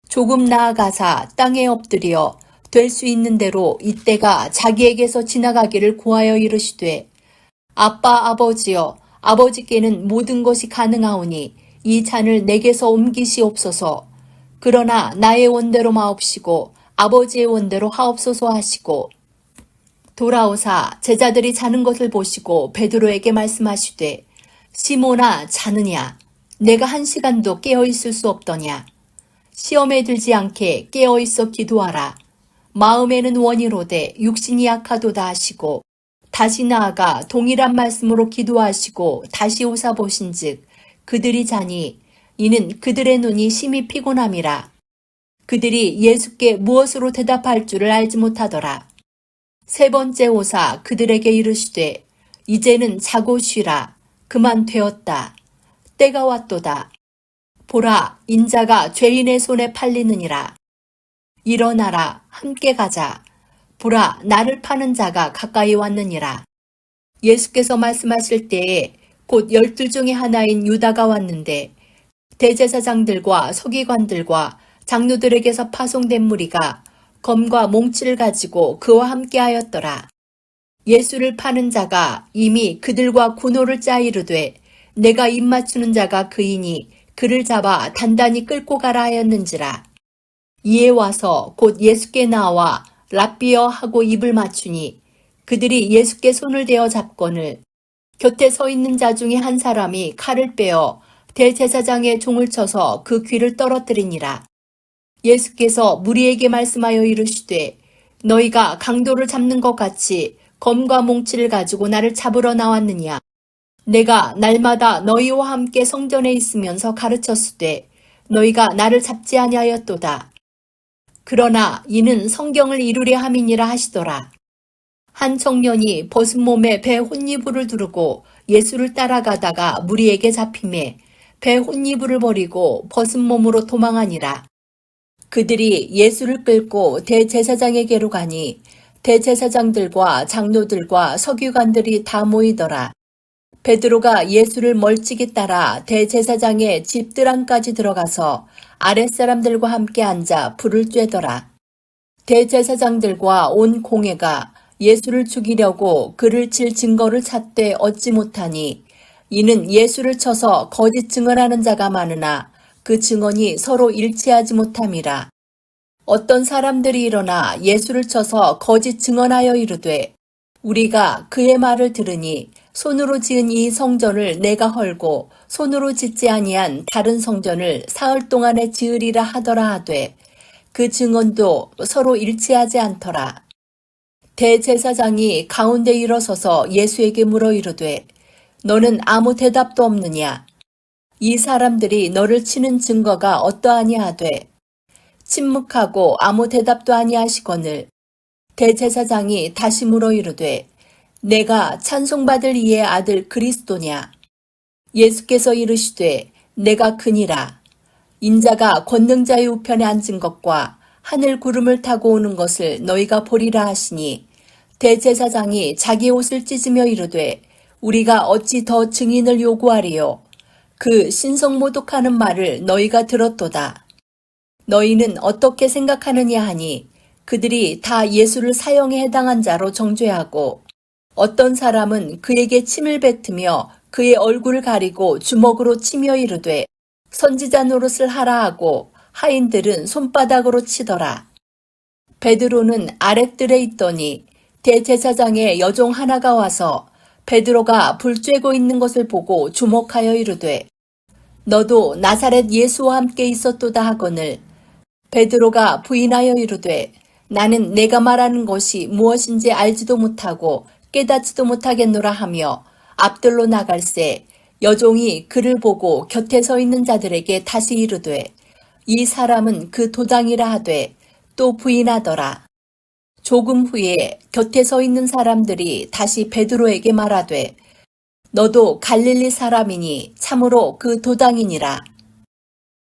조금 나아가사 땅에 엎드려 될 수 있는 대로 이때가 자기에게서 지나가기를 구하여 이르시되 아빠 아버지여 아버지께는 모든 것이 가능하오니 이 잔을 내게서 옮기시옵소서. 그러나 나의 원대로 마옵시고 아버지의 원대로 하옵소서 하시고 돌아오사 제자들이 자는 것을 보시고 베드로에게 말씀하시되 시몬아 자느냐 내가 1시간도 깨어있을 수 없더냐 시험에 들지 않게 깨어있어 기도하라. 마음에는 원이로되 육신이 약하도다 하시고 다시 나아가 동일한 말씀으로 기도하시고 다시 오사보신즉 그들이 자니 이는 그들의 눈이 심히 피곤함이라. 그들이 예수께 무엇으로 대답할 줄을 알지 못하더라. 세 번째 오사 그들에게 이르시되 이제는 자고 쉬라. 그만 되었다. 때가 왔도다. 보라, 인자가 죄인의 손에 팔리느니라. 일어나라, 함께 가자. 보라, 나를 파는 자가 가까이 왔느니라. 예수께서 말씀하실 때에 곧 12 중에 하나인 유다가 왔는데 대제사장들과 서기관들과 장로들에게서 파송된 무리가 검과 몽치를 가지고 그와 함께하였더라. 예수를 파는 자가 이미 그들과 군호를 짜 이르되 내가 입맞추는 자가 그이니 그를 잡아 단단히 끌고 가라 하였는지라. 이에 와서 곧 예수께 나와 랍비여 하고 입을 맞추니 그들이 예수께 손을 대어 잡거늘 곁에 서 있는 자 중에 한 사람이 칼을 빼어 대제사장의 종을 쳐서 그 귀를 떨어뜨리니라. 예수께서 무리에게 말씀하여 이르시되 너희가 강도를 잡는 것 같이 검과 몽치를 가지고 나를 잡으러 나왔느냐. 내가 날마다 너희와 함께 성전에 있으면서 가르쳤으되 너희가 나를 잡지 아니하였도다. 그러나 이는 성경을 이루려 함이니라 하시더라. 한 청년이 벗은 몸에 배 혼이불을 두르고 예수를 따라가다가 무리에게 잡히매 배 혼이불을 버리고 벗은 몸으로 도망하니라. 그들이 예수를 끌고 대제사장에게로 가니 대제사장들과 장로들과 서기관들이 다 모이더라. 베드로가 예수를 멀찍이 따라 대제사장의 집들 안까지 들어가서 아랫사람들과 함께 앉아 불을 쬐더라. 대제사장들과 온 공회가 예수를 죽이려고 그를 칠 증거를 찾되 얻지 못하니 이는 예수를 쳐서 거짓 증언하는 자가 많으나 그 증언이 서로 일치하지 못함이라. 어떤 사람들이 일어나 예수를 쳐서 거짓 증언하여 이르되 우리가 그의 말을 들으니 손으로 지은 이 성전을 내가 헐고 손으로 짓지 아니한 다른 성전을 사흘 동안에 지으리라 하더라 하되 그 증언도 서로 일치하지 않더라. 대제사장이 가운데 일어서서 예수에게 물어 이르되 너는 아무 대답도 없느냐. 이 사람들이 너를 치는 증거가 어떠하냐 하되 침묵하고 아무 대답도 아니하시거늘 대제사장이 다시 물어 이르되 내가 찬송받을 이의 아들 그리스도냐. 예수께서 이르시되 내가 그니라. 인자가 권능자의 우편에 앉은 것과 하늘 구름을 타고 오는 것을 너희가 보리라 하시니 대제사장이 자기 옷을 찢으며 이르되 우리가 어찌 더 증인을 요구하리요. 그 신성모독하는 말을 너희가 들었도다. 너희는 어떻게 생각하느냐 하니 그들이 다 예수를 사형에 해당한 자로 정죄하고 어떤 사람은 그에게 침을 뱉으며 그의 얼굴을 가리고 주먹으로 치며 이르되 선지자 노릇을 하라 하고 하인들은 손바닥으로 치더라. 베드로는 아랫뜰에 있더니 대제사장의 여종 하나가 와서 베드로가 불 쬐고 있는 것을 보고 주목하여 이르되 너도 나사렛 예수와 함께 있었도다 하거늘 베드로가 부인하여 이르되 나는 내가 말하는 것이 무엇인지 알지도 못하고 깨닫지도 못하겠노라 하며 앞들로 나갈새 여종이 그를 보고 곁에 서 있는 자들에게 다시 이르되 이 사람은 그 도당이라 하되 또 부인하더라. 조금 후에 곁에 서 있는 사람들이 다시 베드로에게 말하되 너도 갈릴리 사람이니 참으로 그 도당이니라.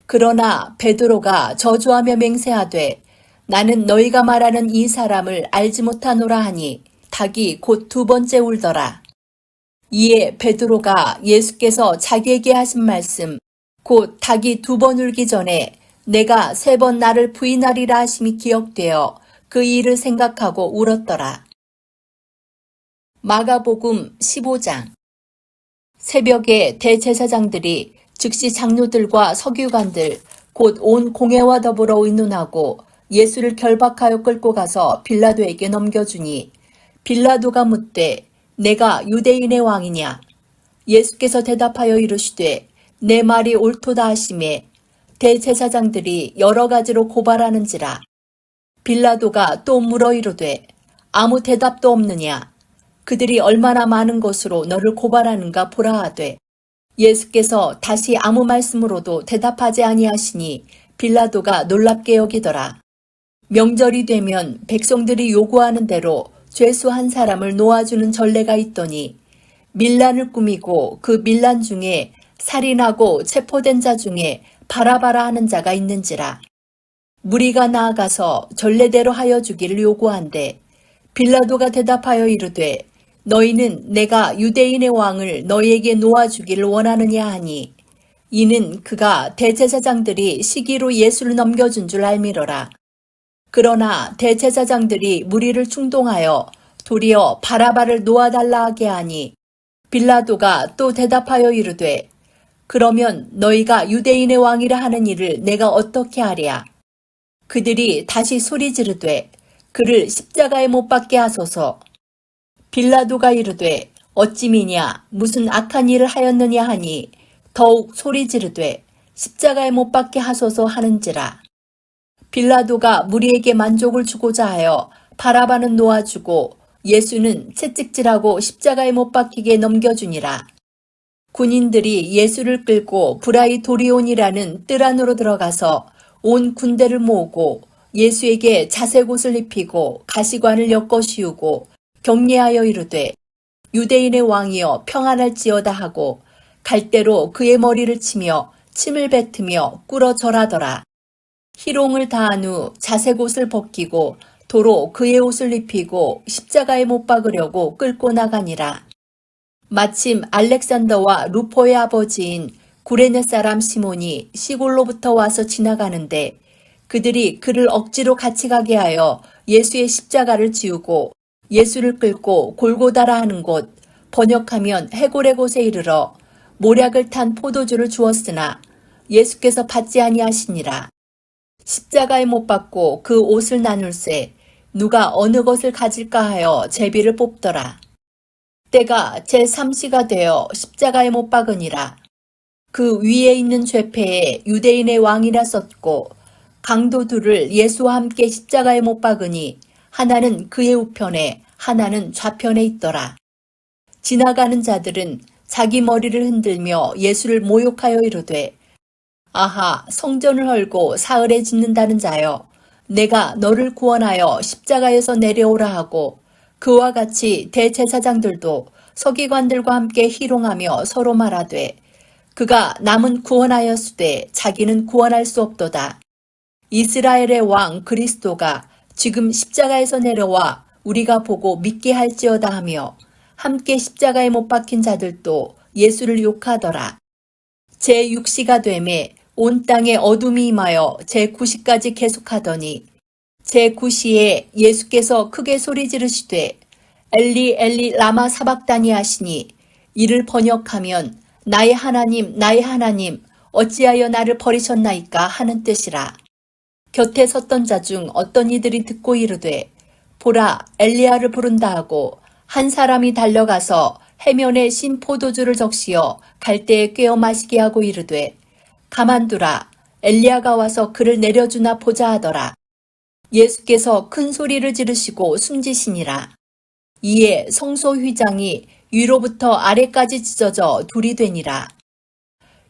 그러나 베드로가 저주하며 맹세하되 나는 너희가 말하는 이 사람을 알지 못하노라 하니 닭이 곧 2번째 울더라. 이에 베드로가 예수께서 자기에게 하신 말씀 곧 닭이 2번 울기 전에 내가 3번 나를 부인하리라 하심이 기억되어 그 일을 생각하고 울었더라. 마가복음 15장. 새벽에 대제사장들이 즉시 장로들과 서기관들 곧 온 공회와 더불어 의논하고 예수를 결박하여 끌고 가서 빌라도에게 넘겨주니 빌라도가 묻되 내가 유대인의 왕이냐. 예수께서 대답하여 이르시되 내 말이 옳도다 하시매 대제사장들이 여러 가지로 고발하는지라. 빌라도가 또 물어 이르되 아무 대답도 없느냐? 그들이 얼마나 많은 것으로 너를 고발하는가 보라 하되 예수께서 다시 아무 말씀으로도 대답하지 아니하시니 빌라도가 놀랍게 여기더라. 명절이 되면 백성들이 요구하는 대로 죄수 한 사람을 놓아주는 전례가 있더니 밀란을 꾸미고 그 밀란 중에 살인하고 체포된 자 중에 바라바라 하는 자가 있는지라. 무리가 나아가서 전례대로 하여 주기를 요구한대 빌라도가 대답하여 이르되 너희는 내가 유대인의 왕을 너희에게 놓아주기를 원하느냐 하니 이는 그가 대제사장들이 시기로 예수를 넘겨준 줄 알미러라. 그러나 대제사장들이 무리를 충동하여 도리어 바라바를 놓아달라 하게 하니 빌라도가 또 대답하여 이르되 그러면 너희가 유대인의 왕이라 하는 일을 내가 어떻게 하랴. 그들이 다시 소리 지르되 그를 십자가에 못 박게 하소서. 빌라도가 이르되 어찌미냐 무슨 악한 일을 하였느냐 하니 더욱 소리 지르되 십자가에 못 박게 하소서 하는지라. 빌라도가 무리에게 만족을 주고자 하여 바라바는 놓아주고 예수는 채찍질하고 십자가에 못 박히게 넘겨주니라. 군인들이 예수를 끌고 브라이도리온이라는 뜰 안으로 들어가서 온 군대를 모으고 예수에게 자색 옷을 입히고 가시관을 엮어 씌우고 격려하여 이르되 유대인의 왕이여 평안할지어다 하고 갈대로 그의 머리를 치며 침을 뱉으며 꿇어 절하더라. 희롱을 다한 후 자색 옷을 벗기고 도로 그의 옷을 입히고 십자가에 못 박으려고 끌고 나가니라. 마침 알렉산더와 루포의 아버지인 구레네 사람 시몬이 시골로부터 와서 지나가는데 그들이 그를 억지로 같이 가게 하여 예수의 십자가를 지우고 예수를 끌고 골고다라 하는 곳, 번역하면 해골의 곳에 이르러 모략을 탄 포도주를 주었으나 예수께서 받지 아니하시니라. 십자가에 못 박고 그 옷을 나눌세 누가 어느 것을 가질까 하여 제비를 뽑더라. 때가 제3시가 되어 십자가에 못 박으니라. 그 위에 있는 죄패에 유대인의 왕이라 썼고 강도 둘을 예수와 함께 십자가에 못 박으니 하나는 그의 우편에 하나는 좌편에 있더라. 지나가는 자들은 자기 머리를 흔들며 예수를 모욕하여 이르되 아하 성전을 헐고 사흘에 짓는다는 자여 내가 너를 구원하여 십자가에서 내려오라 하고 그와 같이 대제사장들도 서기관들과 함께 희롱하며 서로 말하되 그가 남은 구원하였으되 자기는 구원할 수 없도다. 이스라엘의 왕 그리스도가 지금 십자가에서 내려와 우리가 보고 믿게 할지어다 하며 함께 십자가에 못 박힌 자들도 예수를 욕하더라. 제6시가 되매 온 땅에 어둠이 임하여 제9시까지 계속하더니 제9시에 예수께서 크게 소리 지르시되 엘리 엘리 라마 사박다니 하시니 이를 번역하면 나의 하나님 어찌하여 나를 버리셨나이까 하는 뜻이라. 곁에 섰던 자 중 어떤 이들이 듣고 이르되 보라 엘리야를 부른다 하고 한 사람이 달려가서 해면에 신 포도주를 적시어 갈대에 꿰어 마시게 하고 이르되 가만두라 엘리야가 와서 그를 내려주나 보자 하더라. 예수께서 큰 소리를 지르시고 숨지시니라. 이에 성소 휘장이 위로부터 아래까지 찢어져 둘이 되니라.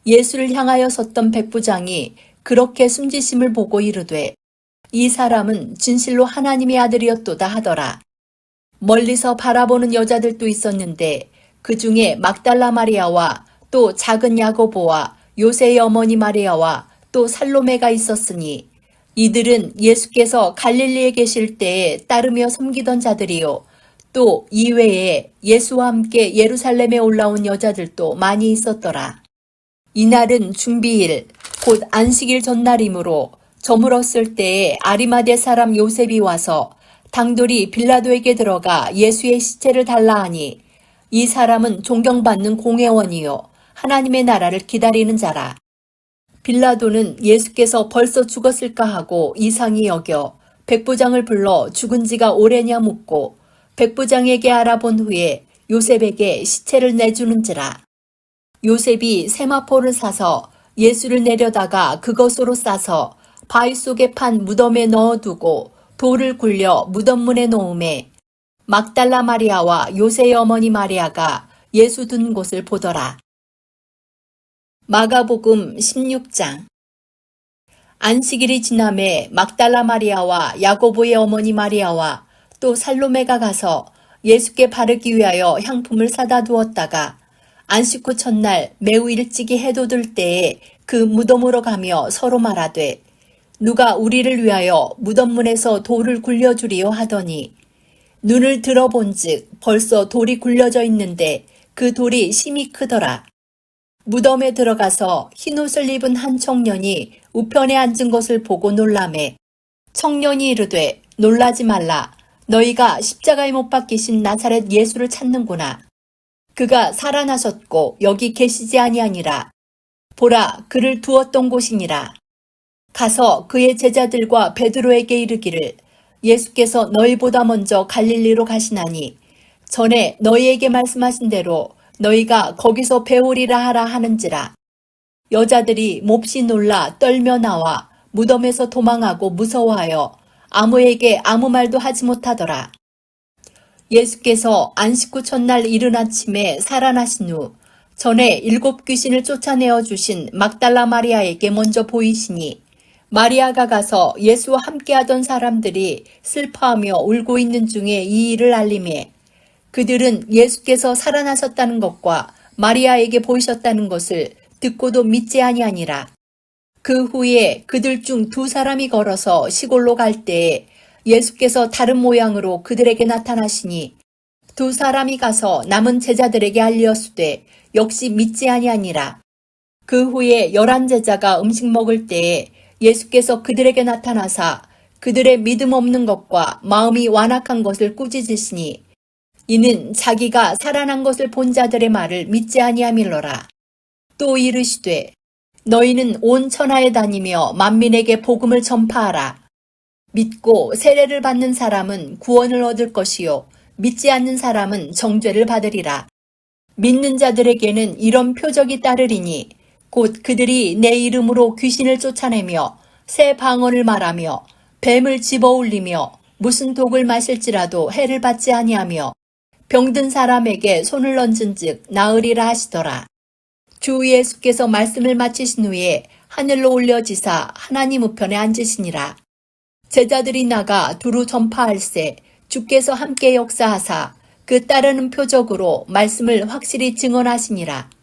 예수를 향하여 섰던 백부장이 그렇게 숨지심을 보고 이르되 이 사람은 진실로 하나님의 아들이었도다 하더라. 멀리서 바라보는 여자들도 있었는데 그 중에 막달라 마리아와 또 작은 야고보와 요새의 어머니 마리아와 또 살로메가 있었으니 이들은 예수께서 갈릴리에 계실 때에 따르며 섬기던 자들이요. 또 이외에 예수와 함께 예루살렘에 올라온 여자들도 많이 있었더라. 이날은 준비일 곧 안식일 전날이므로 저물었을 때에 아리마대 사람 요셉이 와서 당돌이 빌라도에게 들어가 예수의 시체를 달라 하니 이 사람은 존경받는 공회원이요 하나님의 나라를 기다리는 자라. 빌라도는 예수께서 벌써 죽었을까 하고 이상히 여겨 백부장을 불러 죽은 지가 오래냐 묻고 백부장에게 알아본 후에 요셉에게 시체를 내주는지라. 요셉이 세마포를 사서 예수를 내려다가 그것으로 싸서 바위 속에 판 무덤에 넣어두고 돌을 굴려 무덤문에 놓음에 막달라 마리아와 요새의 어머니 마리아가 예수 둔 곳을 보더라. 마가복음 16장. 안식일이 지남에 막달라 마리아와 야고보의 어머니 마리아와 또 살로메가 가서 예수께 바르기 위하여 향품을 사다 두었다가 안식 후 첫날 매우 일찍이 해도 들 때에 그 무덤으로 가며 서로 말하되 누가 우리를 위하여 무덤문에서 돌을 굴려주리요 하더니 눈을 들어본즉 벌써 돌이 굴려져 있는데 그 돌이 심히 크더라. 무덤에 들어가서 흰옷을 입은 한 청년이 우편에 앉은 것을 보고 놀라매 청년이 이르되 놀라지 말라. 너희가 십자가에 못 박히신 나사렛 예수를 찾는구나. 그가 살아나셨고 여기 계시지 아니하니라. 보라, 그를 두었던 곳이니라. 가서 그의 제자들과 베드로에게 이르기를 예수께서 너희보다 먼저 갈릴리로 가시나니 전에 너희에게 말씀하신 대로 너희가 거기서 배우리라 하라 하는지라. 여자들이 몹시 놀라 떨며 나와 무덤에서 도망하고 무서워하여 아무에게 아무 말도 하지 못하더라. 예수께서 안식 후 첫날 이른 아침에 살아나신 후 전에 7 귀신을 쫓아내어 주신 막달라 마리아에게 먼저 보이시니 마리아가 가서 예수와 함께하던 사람들이 슬퍼하며 울고 있는 중에 이 일을 알림해 그들은 예수께서 살아나셨다는 것과 마리아에게 보이셨다는 것을 듣고도 믿지 아니하니라. 그 후에 그들 중 2 사람이 걸어서 시골로 갈 때에 예수께서 다른 모양으로 그들에게 나타나시니 2 사람이 가서 남은 제자들에게 알리었으되 역시 믿지 아니하니라. 그 후에 11 제자가 음식 먹을 때에 예수께서 그들에게 나타나사 그들의 믿음 없는 것과 마음이 완악한 것을 꾸짖으시니 이는 자기가 살아난 것을 본 자들의 말을 믿지 아니함일러라. 또 이르시되 너희는 온 천하에 다니며 만민에게 복음을 전파하라. 믿고 세례를 받는 사람은 구원을 얻을 것이요 믿지 않는 사람은 정죄를 받으리라. 믿는 자들에게는 이런 표적이 따르리니 곧 그들이 내 이름으로 귀신을 쫓아내며 새 방언을 말하며 뱀을 집어올리며 무슨 독을 마실지라도 해를 받지 아니하며 병든 사람에게 손을 얹은즉 나으리라 하시더라. 주 예수께서 말씀을 마치신 후에 하늘로 올려지사 하나님 우편에 앉으시니라. 제자들이 나가 두루 전파할세 주께서 함께 역사하사 그 따르는 표적으로 말씀을 확실히 증언하시니라.